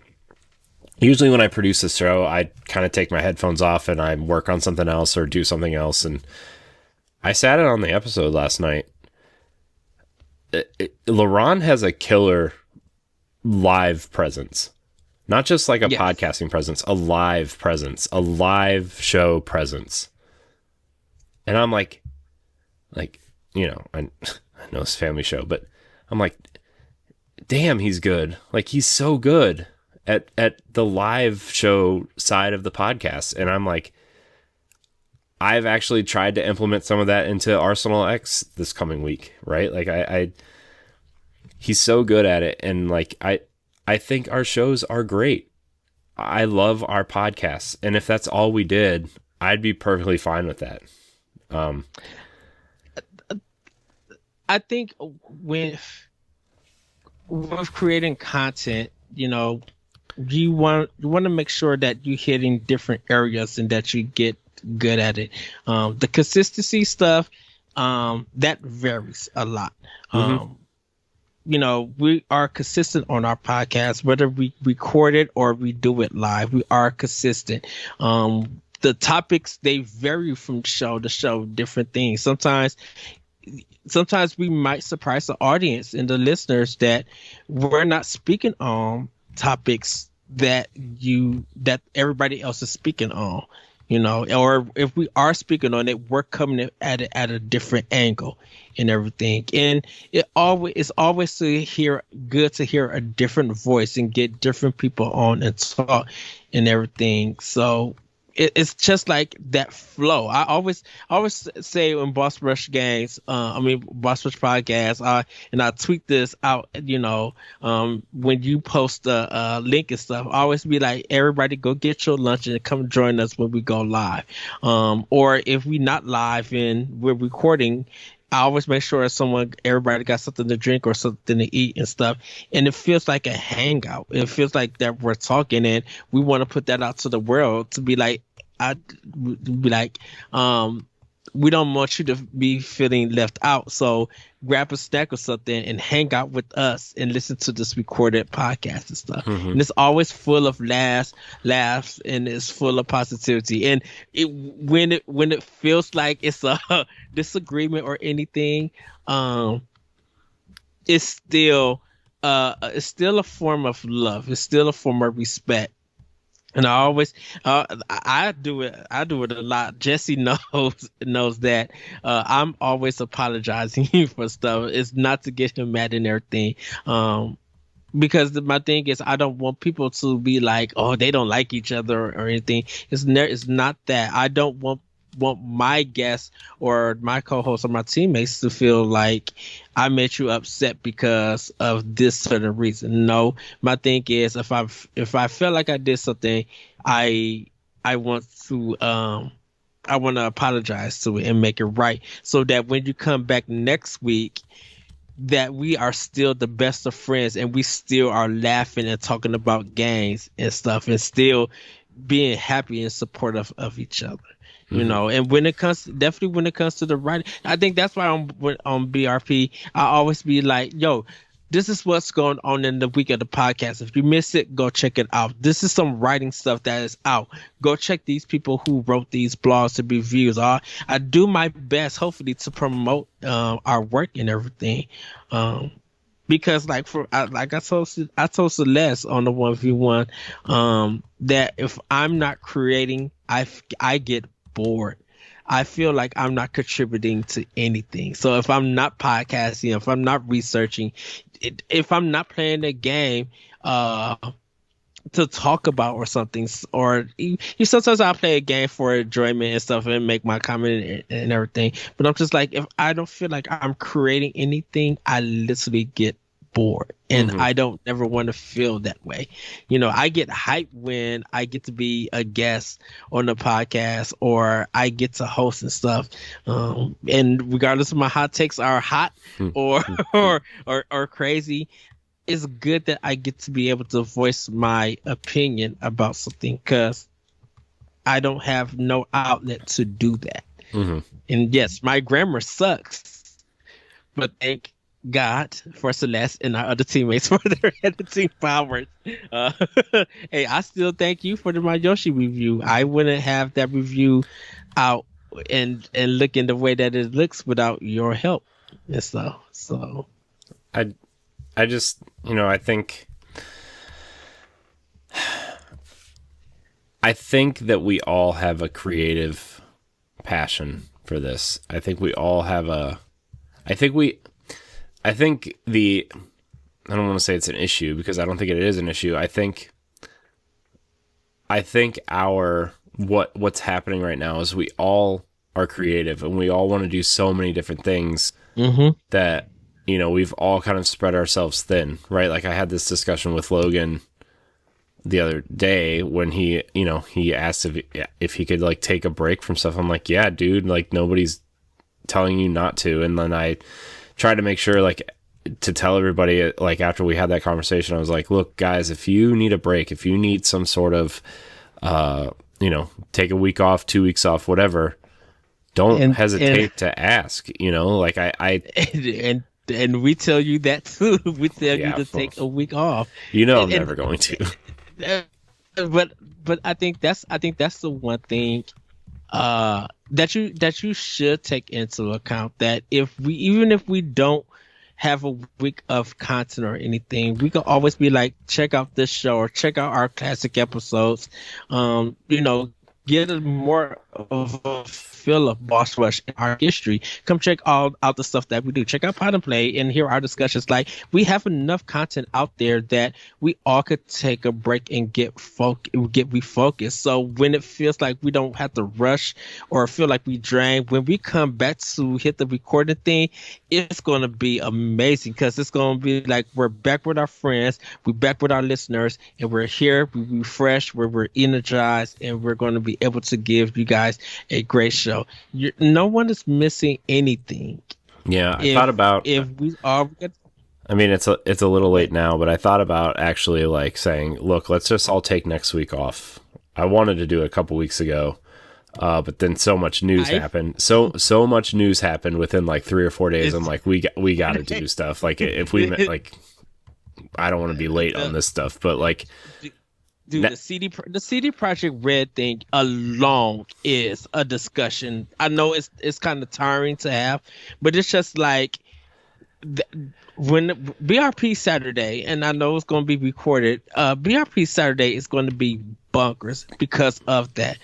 usually when I produce this show, I kind of take my headphones off and I work on something else or do something else. And I sat in on the episode last night. LaRon has a killer live presence. Not just like a podcasting presence, a live presence, a live show presence. And I'm like, you know, I know it's a family show, but I'm like, damn, he's good. Like, he's so good at the live show side of the podcast. And I'm like, I've actually tried to implement some of that into Arsenal X this coming week, right? Like, he's so good at it. And like, I think our shows are great. I love our podcasts. And if that's all we did, I'd be perfectly fine with that. I think with creating content, you know, you want to make sure that you're hitting different areas and that you get good at it. The consistency stuff, that varies a lot. You know, we are consistent on our podcast, whether we record it or we do it live. We are consistent. The topics, they vary from show to show, different things. Sometimes we might surprise the audience and the listeners that we're not speaking on topics that everybody else is speaking on, you know, or if we are speaking on it, we're coming at it at a different angle and everything. And it's always good to hear a different voice and get different people on and talk and everything. So it's just like that flow. I always say in Boss Rush podcast, and I tweet this out, you know, when you post a link and stuff, I always be like, everybody go get your lunch and come join us when we go live. Or if we not live and we're recording, I always make sure everybody got something to drink or something to eat and stuff. And it feels like a hangout. It feels like that we're talking, and we want to put that out to the world to be like, we don't want you to be feeling left out. So grab a snack or something and hang out with us and listen to this recorded podcast and stuff. And it's always full of laughs, and it's full of positivity. And when it feels like it's a disagreement or anything, it's still a form of love. It's still a form of respect. And I always, I do it a lot. Jesse knows that I'm always apologizing for stuff. It's not to get him mad and everything. Because my thing is, I don't want people to be like, oh, they don't like each other or anything. It's not that. I don't want my guests or my co-hosts or my teammates to feel like I made you upset because of this certain reason. No, my thing is, if I felt like I did something, I I want to apologize to it and make it right, so that when you come back next week, that we are still the best of friends and we still are laughing and talking about games and stuff and still being happy and supportive of each other. You know, and when it comes to the writing, I think that's why on BRP, I always be like, yo, this is what's going on in the week of the podcast. If you miss it, go check it out. This is some writing stuff that is out. Go check these people who wrote these blogs and reviews. I do my best, hopefully, to promote our work and everything. Because I told Celeste on the 1v1, that if I'm not creating, I get bored. I feel like I'm not contributing to anything. So if I'm not podcasting, if I'm not researching, if I'm not playing a game to talk about or something, or sometimes I'll play a game for enjoyment and stuff and make my comment and everything. But I'm just like, if I don't feel like I'm creating anything, I literally get bored, and I don't ever want to feel that way. You know, I get hyped when I get to be a guest on the podcast or I get to host and stuff. And regardless of my hot takes are hot or crazy, it's good that I get to be able to voice my opinion about something, because I don't have no outlet to do that. And yes, my grammar sucks, but thank God for Celeste and our other teammates for their editing powers. Hey, I still thank you for my Yoshi review. I wouldn't have that review out and looking the way that it looks without your help and stuff. So I just, I think that we all have a creative passion for this. I think we all have I don't want to say it's an issue, because I don't think it is an issue. I think what's happening right now is we all are creative and we all want to do so many different things that, we've all kind of spread ourselves thin, right? Like I had this discussion with Logan the other day when he asked if he could like take a break from stuff. I'm like, yeah, dude, like nobody's telling you not to. And then I tried to make sure, like, to tell everybody, like, after we had that conversation, I was like, look, guys, if you need a break, if you need some sort of, take a week off, 2 weeks off, whatever, don't hesitate to ask, like and we tell you that too. We tell you to take a week off. I'm never going to. But I think that's the one thing that you should take into account, that even if we don't have a week of content or anything, we can always be like, check out this show or check out our classic episodes. Get a more of a feel of Boss Rush in our history. Come check out the stuff that we do. Check out Pod and Play and hear our discussions. Like, we have enough content out there that we all could take a break and get refocused. So when it feels like we don't have to rush or feel like we drain, when we come back to hit the recording thing, it's going to be amazing, because it's going to be like we're back with our friends, we're back with our listeners, and we're here, we're refreshed, we're energized, and we're going to be able to give you guys a great show. No one is missing anything. Yeah, I thought about if we are. I mean, it's a little late now, but I thought about actually like saying, look, let's just all take next week off. I wanted to do it a couple weeks ago, but then so much news happened. So much news happened within like 3 or 4 days. I'm like, we got to do stuff. Like if we like, I don't want to be late on this stuff, but like. Dude, the CD Projekt Red thing alone is a discussion. I know it's kind of tiring to have, but it's just like when BRP Saturday, and I know it's going to be recorded. BRP Saturday is going to be bonkers because of that.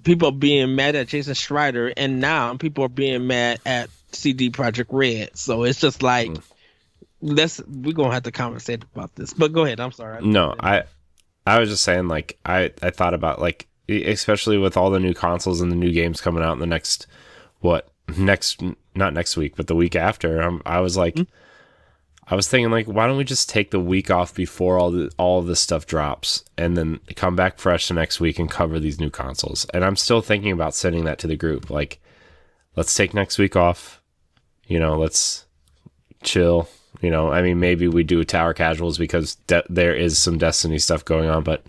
People being mad at Jason Schreider, and now people are being mad at CD Projekt Red. So it's just like we're gonna have to conversate about this. But go ahead. I'm sorry. No, I was just saying, like, I thought about, like, especially with all the new consoles and the new games coming out in the not next week, but the week after, I was like, I was thinking, like, why don't we just take the week off before all of this stuff drops, and then come back fresh the next week and cover these new consoles? And I'm still thinking about sending that to the group. Like, let's take next week off. Let's chill. I mean, maybe we do Tower Casuals because there is some Destiny stuff going on, but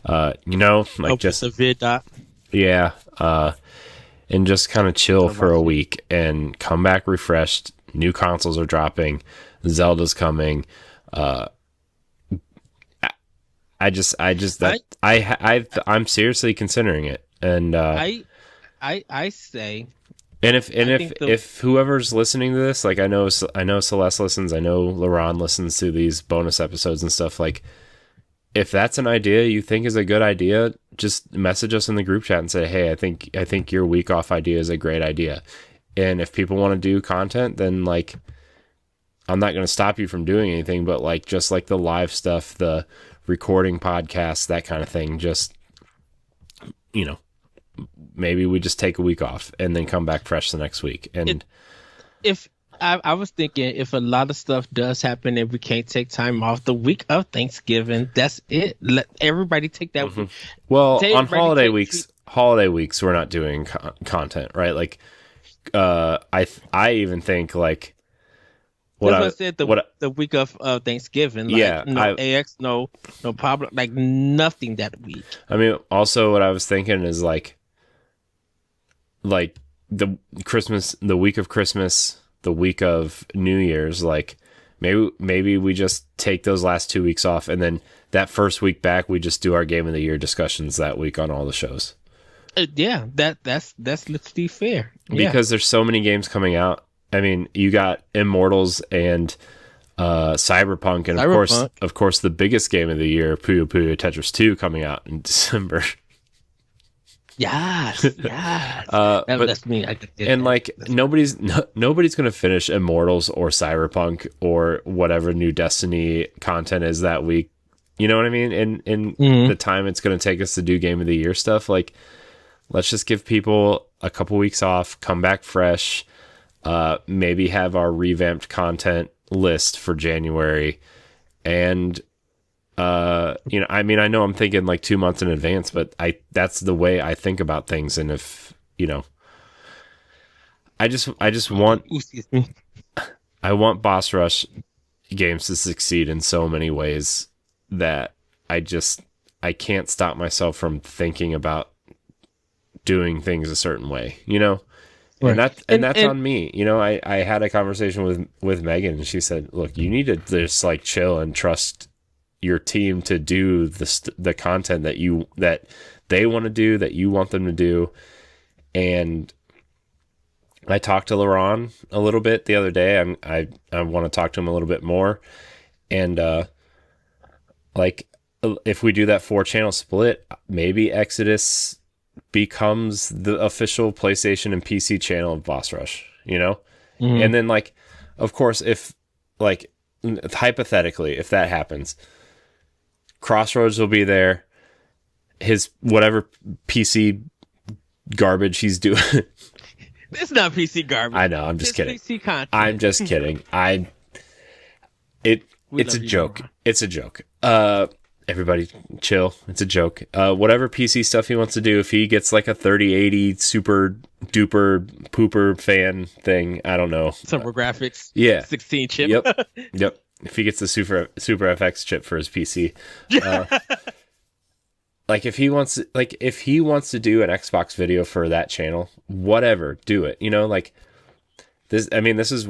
like just a vid dot. Yeah, and just kind of chill for a week and come back refreshed. New consoles are dropping. Zelda's coming. I'm seriously considering it, and I say. And if whoever's listening to this, like I know Celeste listens, I know LaRon listens to these bonus episodes and stuff, like if that's an idea you think is a good idea, just message us in the group chat and say, hey, I think your week off idea is a great idea. And if people want to do content, then like I'm not going to stop you from doing anything, but like just like the live stuff, the recording podcasts, that kind of thing, just maybe we just take a week off and then come back fresh the next week. And if I was thinking, if a lot of stuff does happen and we can't take time off the week of Thanksgiving, that's it. Let everybody take that week. Well, on holiday weeks, we're not doing content, right? Like, I even think like what I said, the week of Thanksgiving. Like, no AX, no Pow Block, like nothing that week. I mean, also what I was thinking is like the week of Christmas, the week of New Year's, like maybe we just take those last 2 weeks off, and then that first week back we just do our game of the year discussions that week on all the shows. That's literally fair. Because there's so many games coming out. I mean, you got Immortals and Cyberpunk, and of course the biggest game of the year, Puyo Puyo Tetris 2, coming out in December. Yes. That's me. And like nobody's gonna finish Immortals or Cyberpunk or whatever new Destiny content is that week. You know what I mean? In the time it's gonna take us to do Game of the Year stuff, like let's just give people a couple weeks off, come back fresh, maybe have our revamped content list for January, and I mean, I know I'm thinking like 2 months in advance, but that's the way I think about things. And if, I want Boss Rush games to succeed in so many ways that I can't stop myself from thinking about doing things a certain way, Right. And that's on me. I had a conversation with Megan, and she said, look, you need to just like chill and trust your team to do the content that they want to do, that you want them to do. And I talked to LaRon a little bit the other day. I want to talk to him a little bit more. And like if we do that 4-channel split, maybe Exodus becomes the official PlayStation and PC channel of Boss Rush, And then like, of course, if like hypothetically, if that happens, Crossroads will be there. His whatever PC garbage he's doing. It's not PC garbage. I know. I'm just kidding. PC content. I'm just kidding. It's a joke. It's a joke. Everybody chill. It's a joke. Whatever PC stuff he wants to do, if he gets like a 3080 super duper pooper fan thing, I don't know. Super graphics. Yeah. 16 chip. Yep. If he gets the Super FX chip for his PC, like if he wants to do an Xbox video for that channel, whatever, do it. Like this. I mean, this is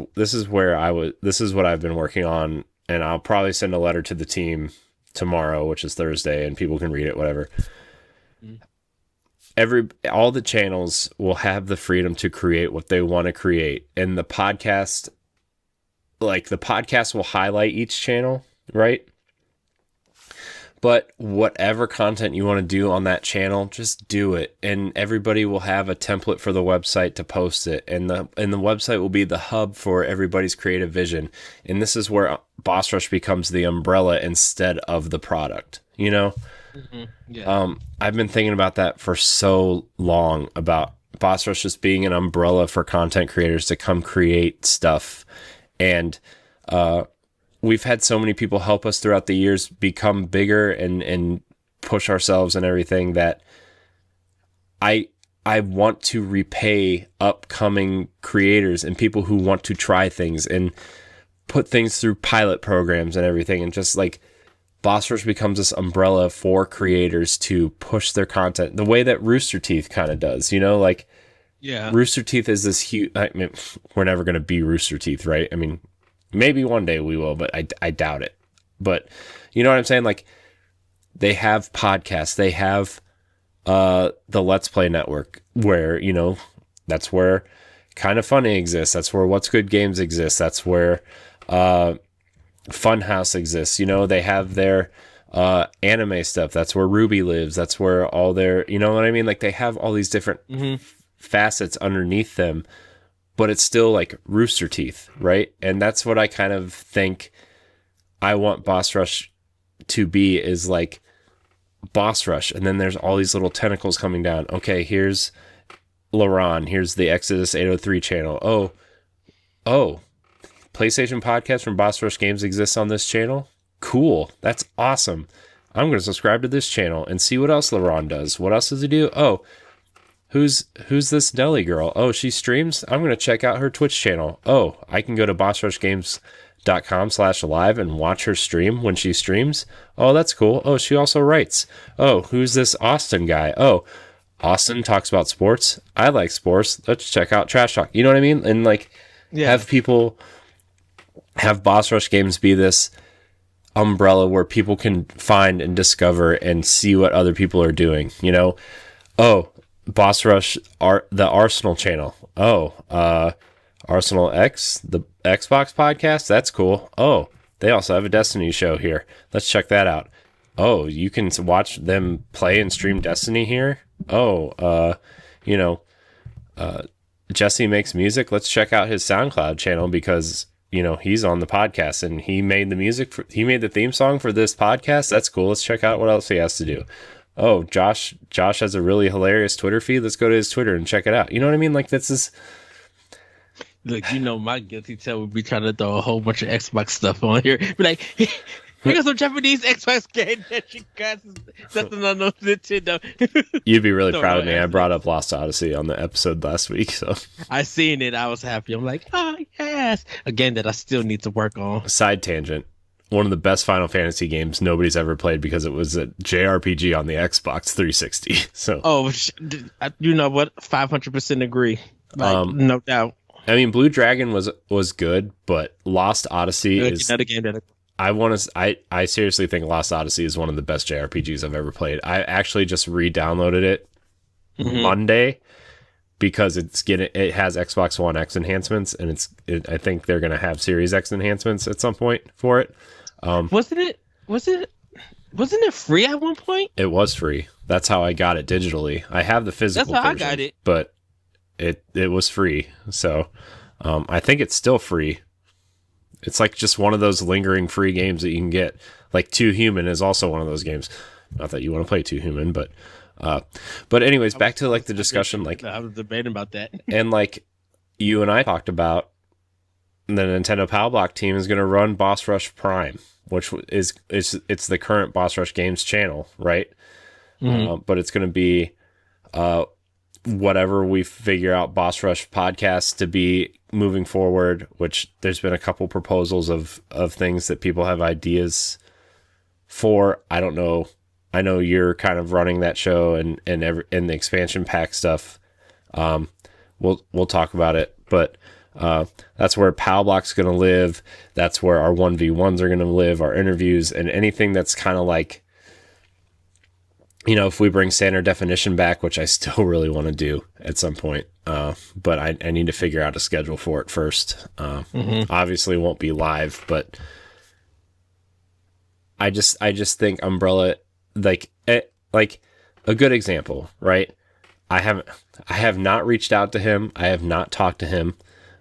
where this is what I've been working on, and I'll probably send a letter to the team tomorrow, which is Thursday, and people can read it. Whatever. All the channels will have the freedom to create what they want to create, and the podcast will highlight each channel, right? But whatever content you want to do on that channel, just do it. And everybody will have a template for the website to post it. And the website will be the hub for everybody's creative vision. And this is where Boss Rush becomes the umbrella instead of the product, Mm-hmm. Yeah. I've been thinking about that for so long, about Boss Rush just being an umbrella for content creators to come create stuff. And we've had so many people help us throughout the years become bigger and push ourselves and everything that I want to repay upcoming creators and people who want to try things and put things through pilot programs and everything. And just like Boss Rush becomes this umbrella for creators to push their content the way that Rooster Teeth kind of does, like Rooster Teeth is this huge, I mean, we're never going to be Rooster Teeth, right? I mean, maybe one day we will, but I doubt it. But you know what I'm saying? Like, they have podcasts, they have the Let's Play Network, where, that's where Kind of Funny exists. That's where What's Good Games exists. That's where Funhouse exists. They have their anime stuff. That's where Ruby lives. That's where all their, you know what I mean? Like, they have all these different facets underneath them, but it's still like Rooster Teeth, right? And that's what I kind of think I want Boss Rush to be, is like Boss Rush. And then there's all these little tentacles coming down. Okay, here's LaRon. Here's the Exodus 803 channel. Oh, PlayStation podcast from Boss Rush Games exists on this channel? Cool. That's awesome. I'm going to subscribe to this channel and see what else LaRon does. What else does he do? Oh, who's this Nelly girl? Oh, she streams? I'm going to check out her Twitch channel. Oh, I can go to bossrushgames.com/live and watch her stream when she streams. Oh, that's cool. Oh, she also writes. Oh, who's this Austin guy? Oh, Austin talks about sports. I like sports. Let's check out Trash Talk. You know what I mean? And like, have Boss Rush Games be this umbrella where people can find and discover and see what other people are doing. Oh, Boss Rush, the Arsenal channel. Oh, Arsenal X, the Xbox podcast. That's cool. Oh, they also have a Destiny show here. Let's check that out. Oh, you can watch them play and stream Destiny here. Oh, Jesse makes music. Let's check out his SoundCloud channel because, he's on the podcast and he made the music. He made the theme song for this podcast. That's cool. Let's check out what else he has to do. Oh, Josh has a really hilarious Twitter feed. Let's go to his Twitter and check it out. You know what I mean? Like, this is... Look, my guilty tail would be trying to throw a whole bunch of Xbox stuff on here. Be like, we got some Japanese Xbox game that you guys nothing on no Nintendo. You'd be really proud of me. I brought up Lost Odyssey on the episode last week, so I seen it. I was happy. I'm like, oh yes, a game that I still need to work on. Side tangent. One of the best Final Fantasy games nobody's ever played because it was a JRPG on the Xbox 360. So, you know what? 500% agree. No doubt. I mean, Blue Dragon was good, but Lost Odyssey is another game that I seriously think Lost Odyssey is one of the best JRPGs I've ever played. I actually just re-downloaded it Monday because it has Xbox One X enhancements, and I think they're going to have Series X enhancements at some point for it. Wasn't it free at one point? It was free. That's how I got it digitally. I have the physical version, I got it, but it was free. So I think it's still free. It's like just one of those lingering free games that you can get. Like Too Human is also one of those games. Not that you want to play Too Human, but anyways, back to like the discussion. Like, I was debating about that. And like you and I talked about, the Nintendo Pow Block team is going to run Boss Rush Prime, which is it's the current Boss Rush Games channel, right? But it's going to be whatever we figure out Boss Rush podcasts to be moving forward, which there's been a couple proposals of things that people have ideas for. I don't know. I know you're kind of running that show and the expansion pack stuff. We'll talk about it, but that's where Pow Block's going to live. That's where our 1v1s are going to live, our interviews, and anything that's kind of like, if we bring standard definition back, which I still really want to do at some point, but I need to figure out a schedule for it first. Obviously it won't be live, but I just think Umbrella, like a good example, right? I have not reached out to him. I have not talked to him,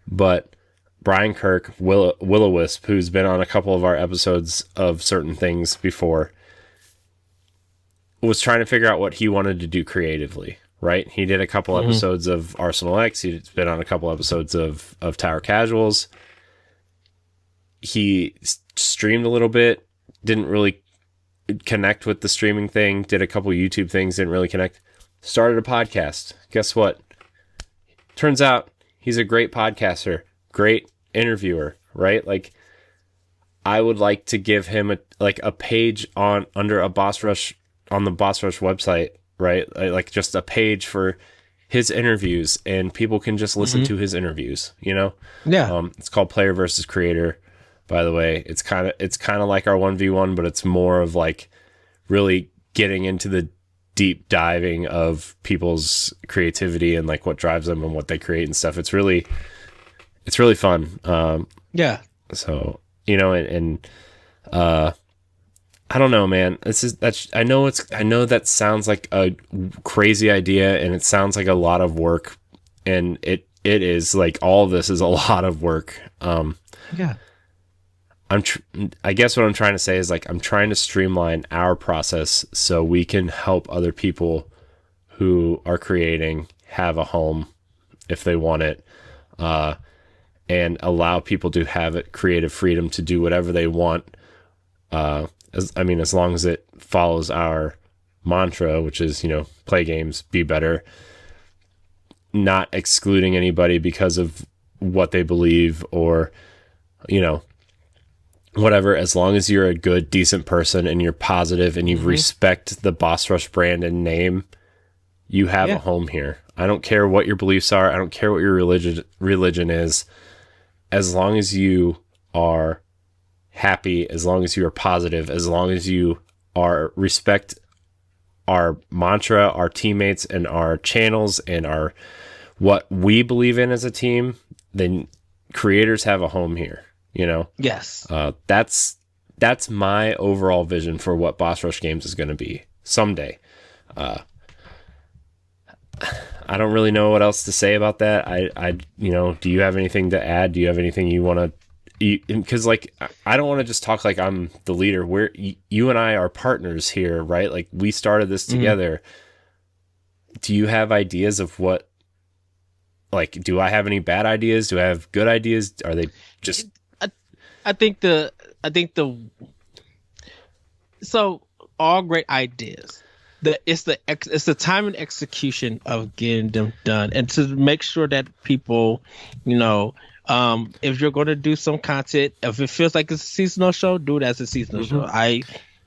but Brian Kirk, Will-O-Wisp, who's been on a couple of our episodes of certain things before, was trying to figure out what he wanted to do creatively, right? He did a couple episodes of Arsenal X. He's been on a couple episodes of Tower Casuals. he streamed a little bit, didn't really connect with the streaming thing, did a couple YouTube things, didn't really connect, started a podcast. Guess what? Turns out he's a great podcaster, great interviewer, right? Like, I would like to give him a page under a Boss Rush, on the Boss Rush website, right? Like just a page for his interviews, and people can just listen to his interviews, you know? Yeah. It's called Player versus Creator, by the way. It's kind of like our 1v1, but it's more of like really getting into the deep diving of people's creativity and like what drives them and what they create and stuff. It's really fun. Yeah. So, you know, and I don't know, man. I know that sounds like a crazy idea, and it sounds like a lot of work, and it is, like, all of this is a lot of work. Yeah. I guess what I'm trying to say is, like, I'm trying to streamline our process so we can help other people who are creating have a home if they want it, and allow people to have it creative freedom to do whatever they want. As long as it follows our mantra, which is, you know, play games, be better, not excluding anybody because of what they believe or, you know, whatever. As long as you're a good, decent person and you're positive and you respect the Boss Rush brand and name, you have a home here. I don't care what your beliefs are. I don't care what your religion is. As long as you are happy, as long as you are positive, as long as you are respect our mantra, our teammates, and our channels, and our what we believe in as a team, then creators have a home here. You know. Yes. That's my overall vision for what Boss Rush Games is going to be someday. I don't really know what else to say about that. I you know, do you have anything to add? Do you have anything you want to? Because, like, I don't want to just talk like I'm the leader. You and I are partners here, right? Like, we started this together. Do you have ideas of what? Like, do I have any bad ideas? Do I have good ideas? Are they just? I think so all great ideas. It's the time and execution of getting them done, and to make sure that people, you know, if you're going to do some content, if it feels like it's a seasonal show, do it as a seasonal show.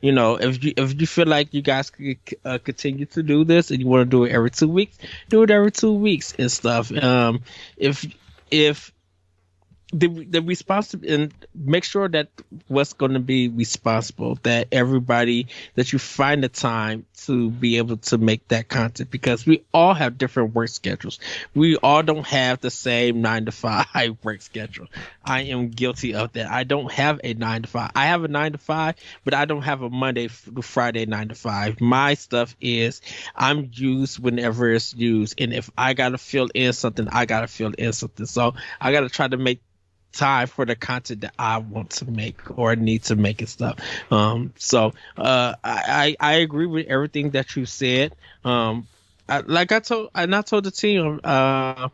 You know, if you feel like you guys could continue to do this and you want to do it every 2 weeks, do it every 2 weeks and stuff. If the responsible, and make sure that what's going to be responsible, that everybody, that you find the time to be able to make that content, because we all have different work schedules. We all don't have the same 9 to 5 work schedule. I am guilty of that. I don't have a 9 to 5. I have a 9 to 5, but I don't have a Monday to Friday 9 to 5. My stuff is I'm used whenever it's used, and if I gotta fill in something, I gotta fill in something. So I gotta try to make time for the content that I want to make or need to make and stuff. So I agree with everything that you said. I told the team, and I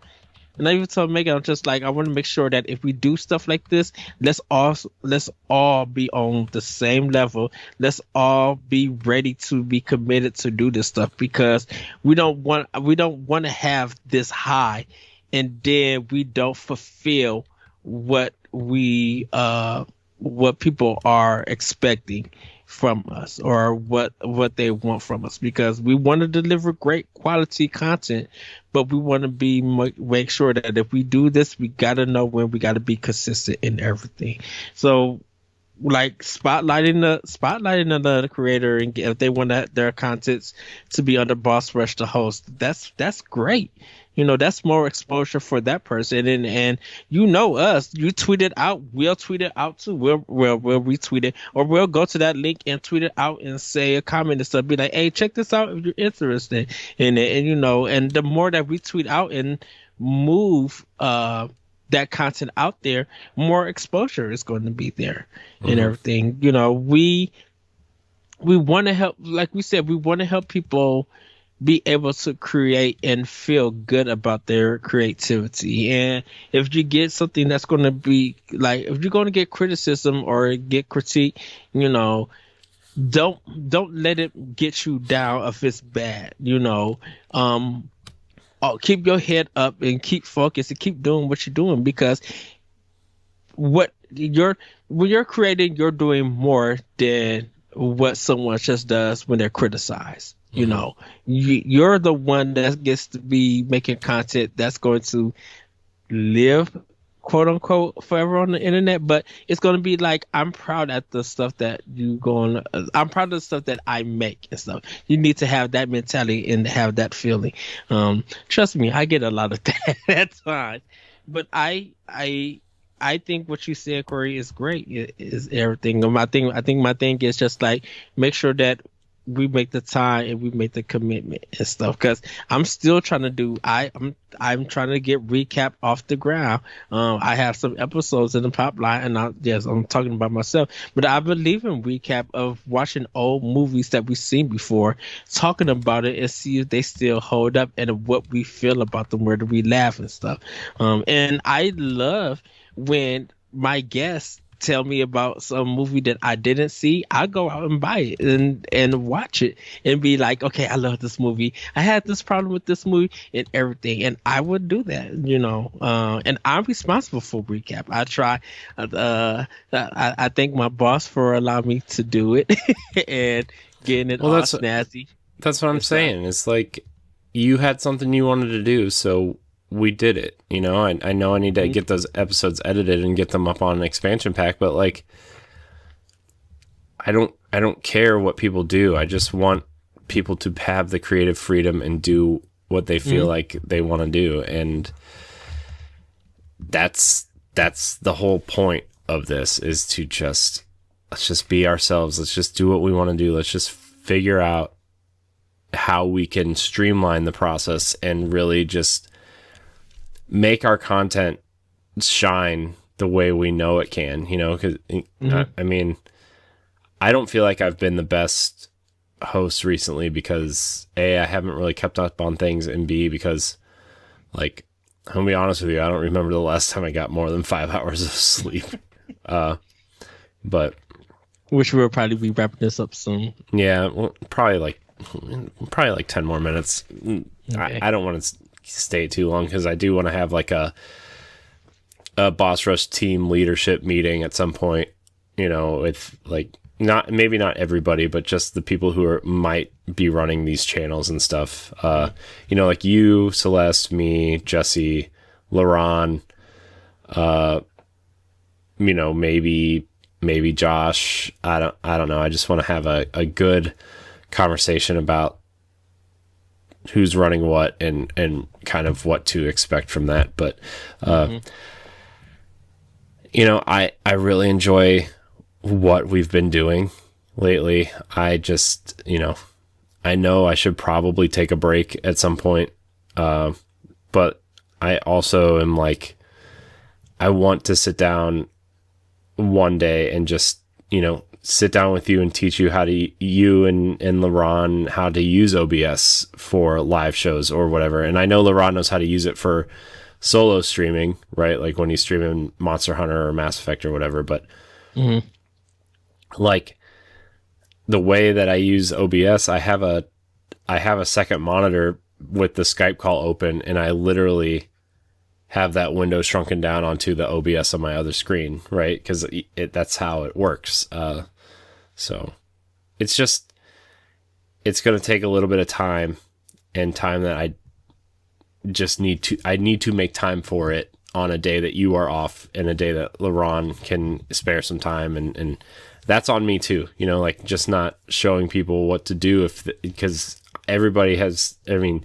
even told Megan, I'm just like, I want to make sure that if we do stuff like this, let's all be on the same level. Let's all be ready to be committed to do this stuff, because we don't want to have this high and then we don't fulfill what people are expecting from us, or what they want from us, because we want to deliver great quality content, but we want to make sure that if we do this, we got to know when we got to be consistent in everything. So, like, spotlighting the creator, and if they want their contents to be under Boss Rush to host, that's great. You know, that's more exposure for that person. And you know us, you tweet it out, we'll tweet it out too. We'll retweet it, or we'll go to that link and tweet it out and say a comment and stuff. Be like, hey, check this out if you're interested in it. And, you know, and the more that we tweet out and move that content out there, more exposure is going to be there and everything. You know, we want to help, like we said, we want to help people be able to create and feel good about their creativity. And if you get something that's going to be like, if you're going to get criticism or get critique, you know, don't let it get you down if it's bad, you know. Keep your head up and keep focused and keep doing what you're doing, because when you're creating, you're doing more than what someone just does when they're criticized. You know, you're the one that gets to be making content that's going to live, quote unquote, forever on the internet. But it's going to be like, I'm proud at the stuff that I'm proud of the stuff that I make and stuff. You need to have that mentality and have that feeling. Trust me, I get a lot of that at times. But I think what you said, Corey, is great. It is everything. I think my thing is just like, make sure that we make the time and we make the commitment and stuff. Because I'm still trying to do. I'm trying to get recap off the ground. I have some episodes in the pop line, and I'm talking about myself. But I believe in recap of watching old movies that we've seen before, talking about it and see if they still hold up and what we feel about them, where do we laugh and stuff. And I love when my guests tell me about some movie that I didn't see. I go out and buy it and watch it and be like, okay, I love this movie. I had this problem with this movie and everything. And I would do that, you know. And I'm responsible for recap. I try. I thank my boss for allowing me to do it and getting it all snazzy. That's what I'm saying. It's like, you had something you wanted to do, so we did it, you know. I know I need to get those episodes edited and get them up on an expansion pack, but like, I don't care what people do. I just want people to have the creative freedom and do what they feel like they want to do, and that's the whole point of this, is to let's just be ourselves. Let's just do what we want to do. Let's just figure out how we can streamline the process and really just make our content shine the way we know it can, you know, because I mean, I don't feel like I've been the best host recently because A, I haven't really kept up on things, and B, because, like, I'm gonna be honest with you, I don't remember the last time I got more than 5 hours of sleep. But which we'll probably be wrapping this up soon. Yeah, well, probably like 10 more minutes. Okay. I don't want to stay too long because I do want to have like a Boss Rush team leadership meeting at some point, you know, with like maybe not everybody, but just the people who might be running these channels and stuff. You know, like you, Celeste, me, Jesse, LaRon, you know, maybe Josh. I don't know. I just want to have a good conversation about who's running what and kind of what to expect from that. But, you know, I really enjoy what we've been doing lately. I just, you know I should probably take a break at some point. But I also am like, I want to sit down one day and just, you know, sit down with you and teach you how to, you and LaRon, how to use OBS for live shows or whatever. And I know LaRon knows how to use it for solo streaming, right? Like when he's streaming Monster Hunter or Mass Effect or whatever. But like the way that I use OBS, I have a second monitor with the Skype call open, and I literally have that window shrunken down onto the OBS on my other screen, right? Because that's how it works. So it's going to take a little bit of time, and time that I need to make time for it on a day that you are off and a day that LaRon can spare some time. And that's on me too, you know, like just not showing people what to do because everybody has, I mean,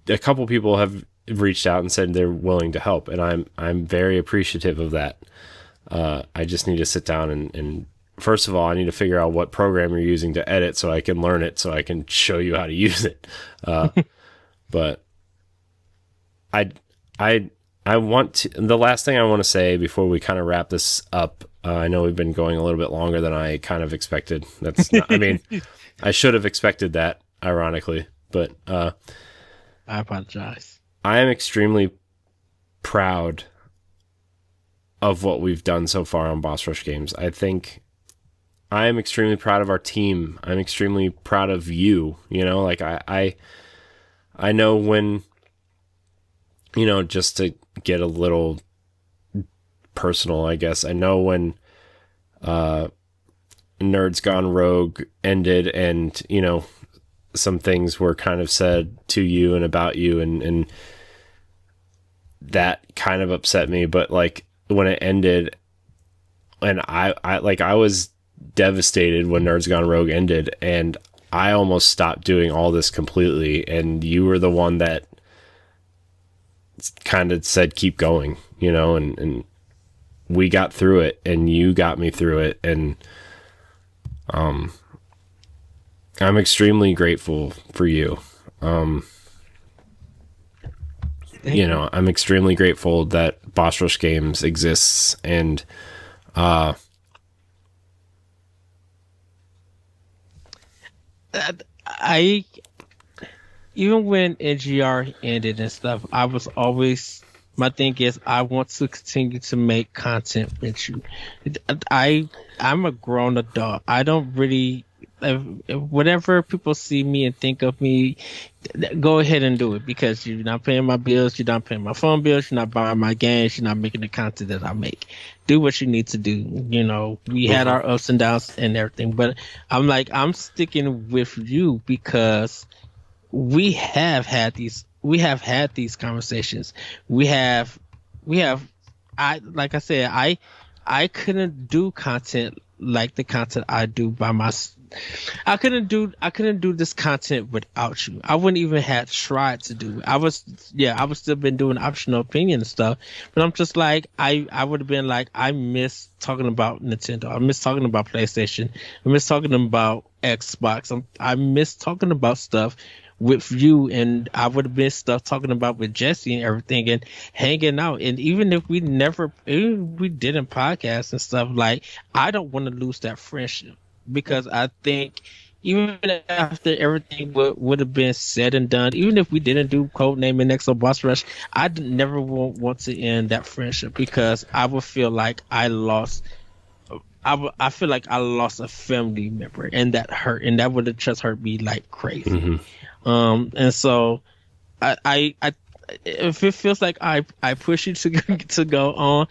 a couple people have reached out and said they're willing to help, and I'm very appreciative of that. I just need to sit down and first of all, I need to figure out what program you're using to edit so I can learn it, so I can show you how to use it. But I want to, the last thing I want to say before we kind of wrap this up, I know we've been going a little bit longer than I kind of expected. That's not, I mean, I should have expected that. ironically. But I apologize. I am extremely proud of what we've done so far on Boss Rush Games. I think I am extremely proud of our team. I'm extremely proud of you. You know, like I know when, you know, just to get a little personal, I guess, I know when Nerds Gone Rogue ended and, you know, some things were kind of said to you and about you, and that kind of upset me. But like when it ended, and I was devastated when Nerds Gone Rogue ended, and I almost stopped doing all this completely, and you were the one that kind of said keep going, you know, and we got through it, and you got me through it, and I'm extremely grateful for you. You know, I'm extremely grateful that Boss Rush Games exists, and I even when NGR ended and stuff, I was always, my thing is I want to continue to make content with you. I'm a grown adult. I don't really, whatever people see me and think of me, go ahead and do it, because you're not paying my bills, you're not paying my phone bills, you're not buying my games, you're not making the content that I make. Do what you need to do. You know, we had our ups and downs and everything, but I'm sticking with you because we have had these conversations. Like I said, I couldn't do content like the content I do by myself. I couldn't do this content without you. I wouldn't even have tried to do it. I would still been doing optional opinion and stuff, but I'm just like, I would have been like, I miss talking about Nintendo. I miss talking about PlayStation. I miss talking about Xbox. I miss talking about stuff with you, and I would have been stuff talking about with Jesse and everything, and hanging out. And even if we didn't podcast and stuff, like, I don't want to lose that friendship, because I think even after everything would have been said and done, even if we didn't do Codename and Next or Boss Rush, I'd never want to end that friendship, because I would feel like I feel like I lost a family member, and that hurt, and that would have just hurt me like crazy. Mm-hmm. And so I if it feels like I push you to go on,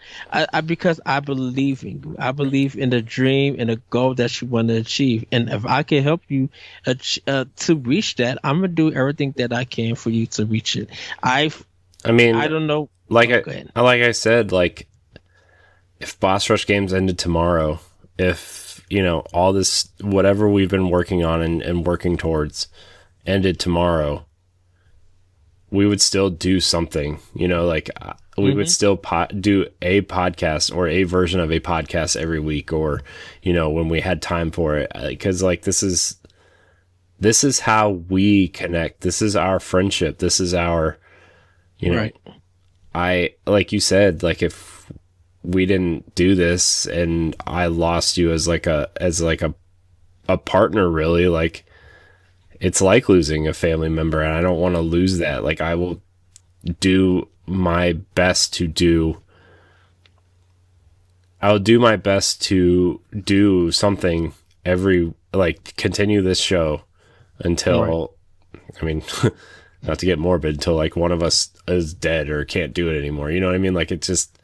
because I believe in you. I believe in the dream and the goal that you want to achieve. And if I can help you to reach that, I'm gonna do everything that I can for you to reach it. I don't know. Like I said, like, if Boss Rush Games ended tomorrow, if, you know, all this, whatever we've been working on and working towards ended tomorrow, we would still do something, you know, like we would still do a podcast or a version of a podcast every week, or, you know, when we had time for it, because like this is how we connect. This is our friendship. This is our, you know, right. I, like you said, like, if we didn't do this and I lost you as a partner, really, like, it's like losing a family member, and I don't want to lose that. Like, I will do my best to do something continue this show until, I mean, not to get morbid, until like one of us is dead or can't do it anymore. You know what I mean? Like, it just,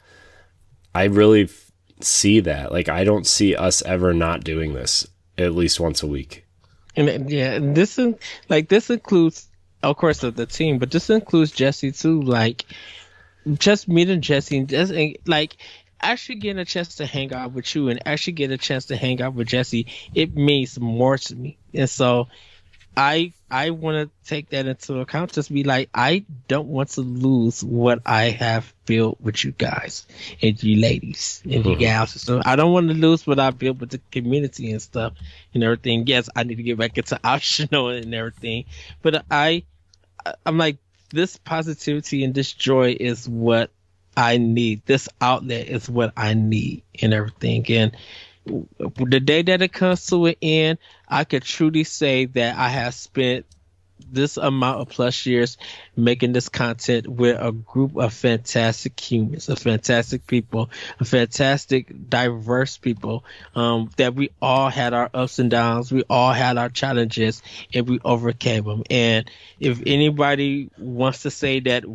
I really see that. Like, I don't see us ever not doing this at least once a week. And this includes, of course, the team, but this includes Jesse too. Like, just meeting Jesse and just like actually getting a chance to hang out with you and actually get a chance to hang out with Jesse, it means more to me. And so I want to take that into account. Just be like, I don't want to lose what I have built with you guys and you ladies and you gals. So I don't want to lose what I built with the community and stuff and everything. Yes, I need to get back into optional and everything, but I'm like, this positivity and this joy is what I need. This outlet is what I need and everything. And the day that it comes to an end, I could truly say that I have spent this amount of plus years making this content with a group of fantastic humans, of fantastic people, of fantastic diverse people, that we all had our ups and downs, we all had our challenges, and we overcame them. And if anybody wants to say that,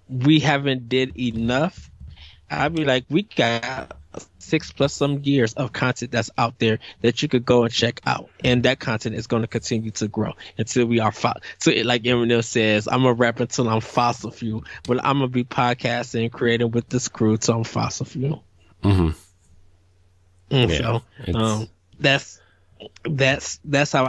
we haven't did enough, I'd be like, we got 6+ some years of content that's out there that you could go and check out, and that content is going to continue to grow until we are so like Eminem says, I'm a rapper until I'm fossil fuel, but I'm gonna be podcasting and creating with this crew till I'm fossil fuel. Mm-hmm. So that's how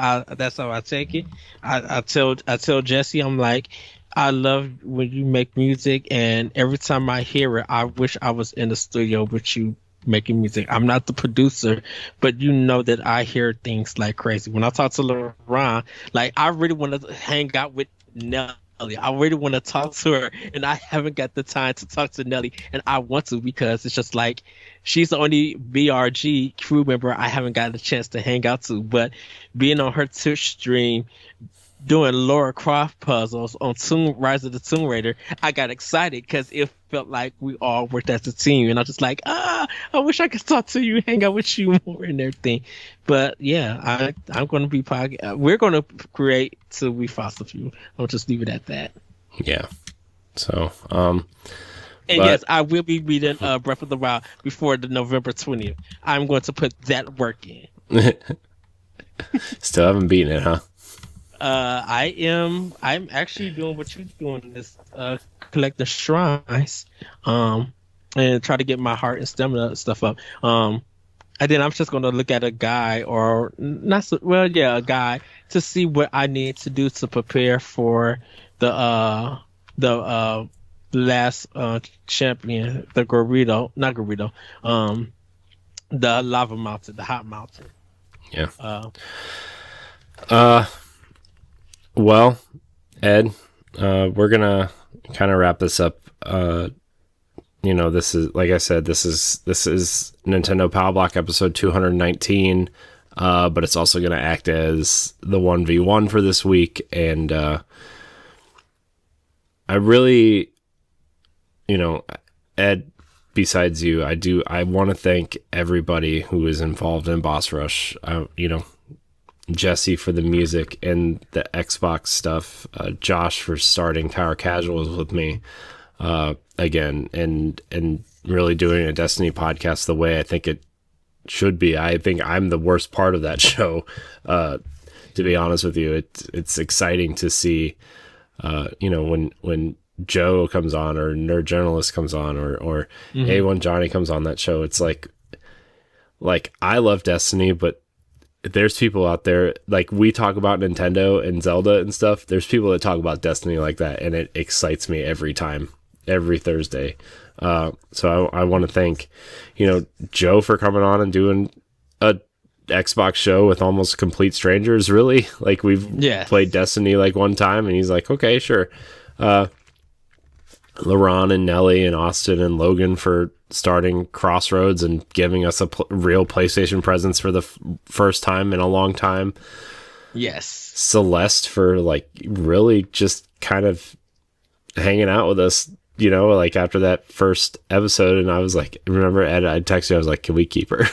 I take it. I tell Jesse, I'm like, I love when you make music, and every time I hear it, I wish I was in the studio with you making music. I'm not the producer, but you know that I hear things like crazy. When I talk to LaRon, like, I really want to hang out with Nelly. I really want to talk to her, and I haven't got the time to talk to Nelly, and I want to, because it's just like, she's the only BRG crew member I haven't gotten a chance to hang out to. But being on her Twitch stream, doing Lara Croft puzzles on Rise of the Tomb Raider, I got excited because it felt like we all worked as a team, and I was just like, I wish I could talk to you, hang out with you more and everything. But yeah, I'm going to be we're going to create till we fossil fuel. I'll just leave it at that. Yeah. So, yes, I will be reading Breath of the Wild before the November 20th. I'm going to put that work in. Still haven't beaten it, huh? I'm actually doing what you're doing, is collect the shrines, and try to get my heart and stamina stuff up. And then I'm just going to look at a guy, or not so, well, yeah, a guy, to see what I need to do to prepare for the last champion, the the lava mountain, the hot mountain. Yeah. Well, Ed, we're gonna kind of wrap this up. This is, like I said, this is Nintendo Pow Block episode 219, but it's also gonna act as the 1v1 for this week, and I really, Ed, besides you, I want to thank everybody who is involved in Boss Rush. Jesse for the music and the Xbox stuff, Josh for starting Tower Casuals with me again, and really doing a Destiny podcast the way I think it should be. I think I'm the worst part of that show, to be honest with you. It's exciting to see, when Joe comes on, or Nerd Journalist comes on, or A1 Johnny comes on that show. It's like I love Destiny, but there's people out there, like, we talk about Nintendo and Zelda and stuff. There's people that talk about Destiny like that, and it excites me every time, every Thursday. So I want to thank, Joe for coming on and doing a Xbox show with almost complete strangers, really. Like, we've played Destiny like one time, and he's like, okay, sure. LaRon and Nelly and Austin and Logan for starting Crossroads and giving us a real PlayStation presence for the first time in a long time. Yes. Celeste for, like, really just kind of hanging out with us, like, after that first episode. And I was like, remember, Ed, I texted you, I was like, can we keep her?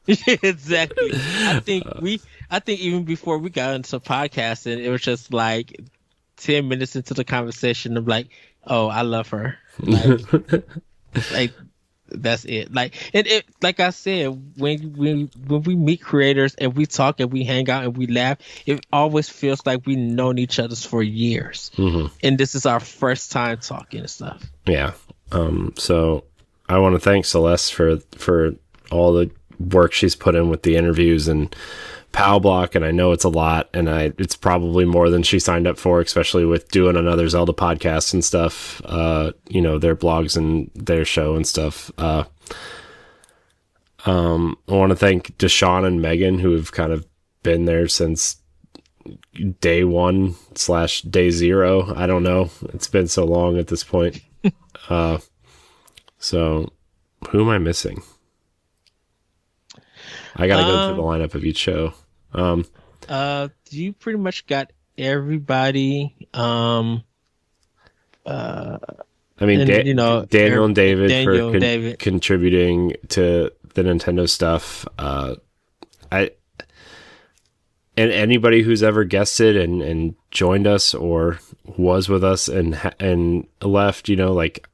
Exactly. I think even before we got into podcasting, it was just like 10 minutes into the conversation of like, oh, I love her. Like, that's it. Like, and it, like I said, when we meet creators and we talk and we hang out and we laugh, it always feels like we've known each other for years. And this is our first time talking and stuff. Yeah. So I want to thank Celeste for all the work she's put in with the interviews and Pow Block, and I know it's a lot, and it's probably more than she signed up for, especially with doing another Zelda podcast and stuff, their blogs and their show and stuff. I want to thank Deshaun and Megan, who have kind of been there since day 1/day 0. I don't know. It's been so long at this point. So who am I missing? I gotta go through the lineup of each show. You pretty much got everybody. I mean, and, Daniel and David Daniel for David. contributing to the Nintendo stuff. And anybody who's ever guested and joined us or was with us and left, like,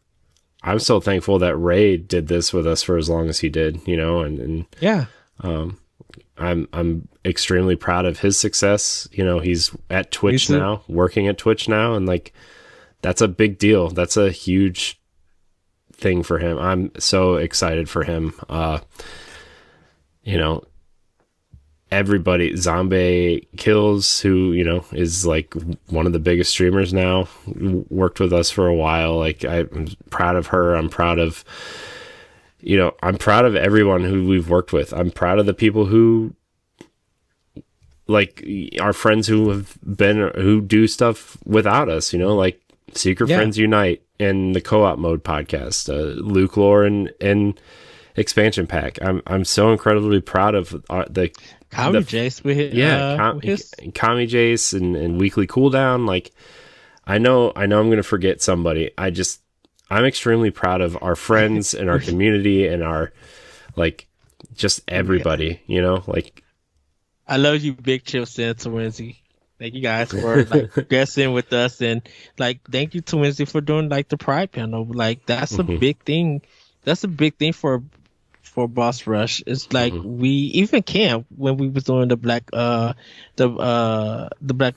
I'm so thankful that Ray did this with us for as long as he did, and yeah. I'm extremely proud of his success. He's at Twitch now, working at Twitch now, and like, that's a big deal. That's a huge thing for him. I'm so excited for him. Everybody, Zombie Kills, who, is like one of the biggest streamers now, worked with us for a while. Like, I'm proud of her. I'm proud of, I'm proud of everyone who we've worked with. I'm proud of the people who, like, our friends who do stuff without us, like Secret Friends Unite and the Co-op Mode podcast, Luke Lore and Expansion Pack. I'm so incredibly proud of the Kami Jace with Kami Jace and Weekly Cooldown. Like, I know I'm gonna forget somebody. I'm extremely proud of our friends and our community and our, like, just everybody, like, I love you, Big Chips and Twinsy. Thank you guys for like guessing with us, and like, thank you to Twinsy for doing like the Pride panel. Like, that's a big thing. That's a big thing for Boss Rush. It's like, we even Cam, when we was doing the Black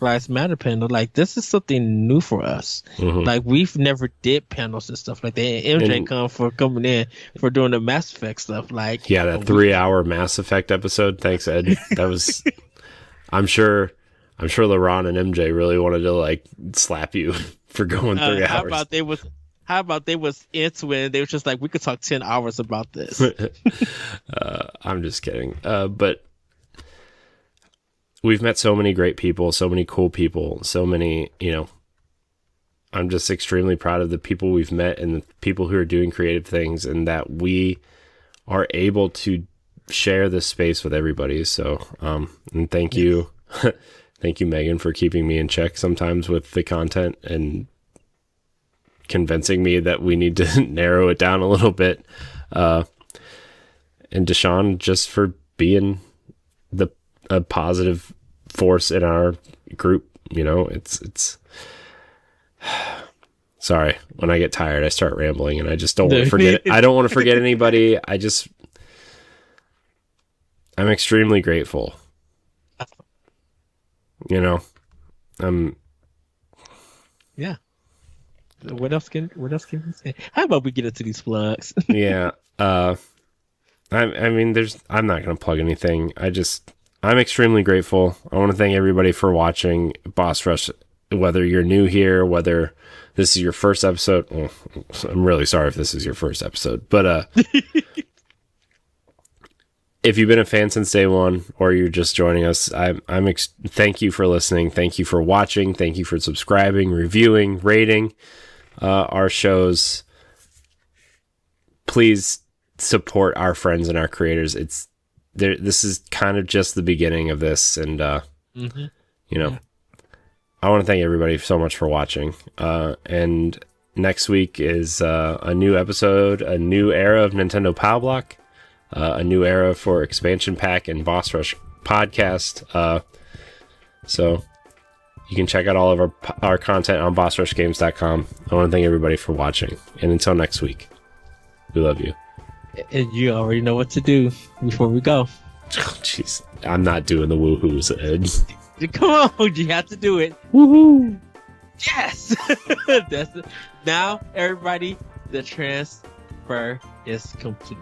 Lives Matter panel, like, this is something new for us. Like, we've never did panels and stuff like that. And MJ for coming in for doing the Mass Effect stuff. Like, yeah, that 3-hour Mass Effect episode. Thanks, Ed. That was I'm sure LaRon and MJ really wanted to like slap you for going 3 hours. How about they was into it and they were just like, we could talk 10 hours about this. I'm just kidding. But we've met so many great people, so many cool people, so many, I'm just extremely proud of the people we've met and the people who are doing creative things, and that we are able to share this space with everybody. So, and thank you. Thank you, Megan, for keeping me in check sometimes with the content and convincing me that we need to narrow it down a little bit. And Deshaun, just for being a positive force in our group. It's sorry, when I get tired, I start rambling and I just don't want to forget. I don't want to forget anybody. I'm extremely grateful. Yeah. What else can we say? How about we get into these plugs? Yeah. I mean, I'm not going to plug anything. I'm extremely grateful. I want to thank everybody for watching Boss Rush, whether you're new here, whether this is your first episode. Well, I'm really sorry if this is your first episode, but, if you've been a fan since day one, or you're just joining us, thank you for listening. Thank you for watching. Thank you for subscribing, reviewing, rating our shows. Please support our friends and our creators. This is kind of just the beginning of this, and I want to thank everybody so much for watching. And next week is a new episode, a new era of Nintendo Pow Block. A new era for Expansion Pack and Boss Rush podcast. So you can check out all of our content on bossrushgames.com. I want to thank everybody for watching. And until next week, we love you. And you already know what to do before we go. Jeez, I'm not doing the woohoos, Ed. Come on, you have to do it. Woohoo! Yes! That's it. Now, everybody, the transfer is complete.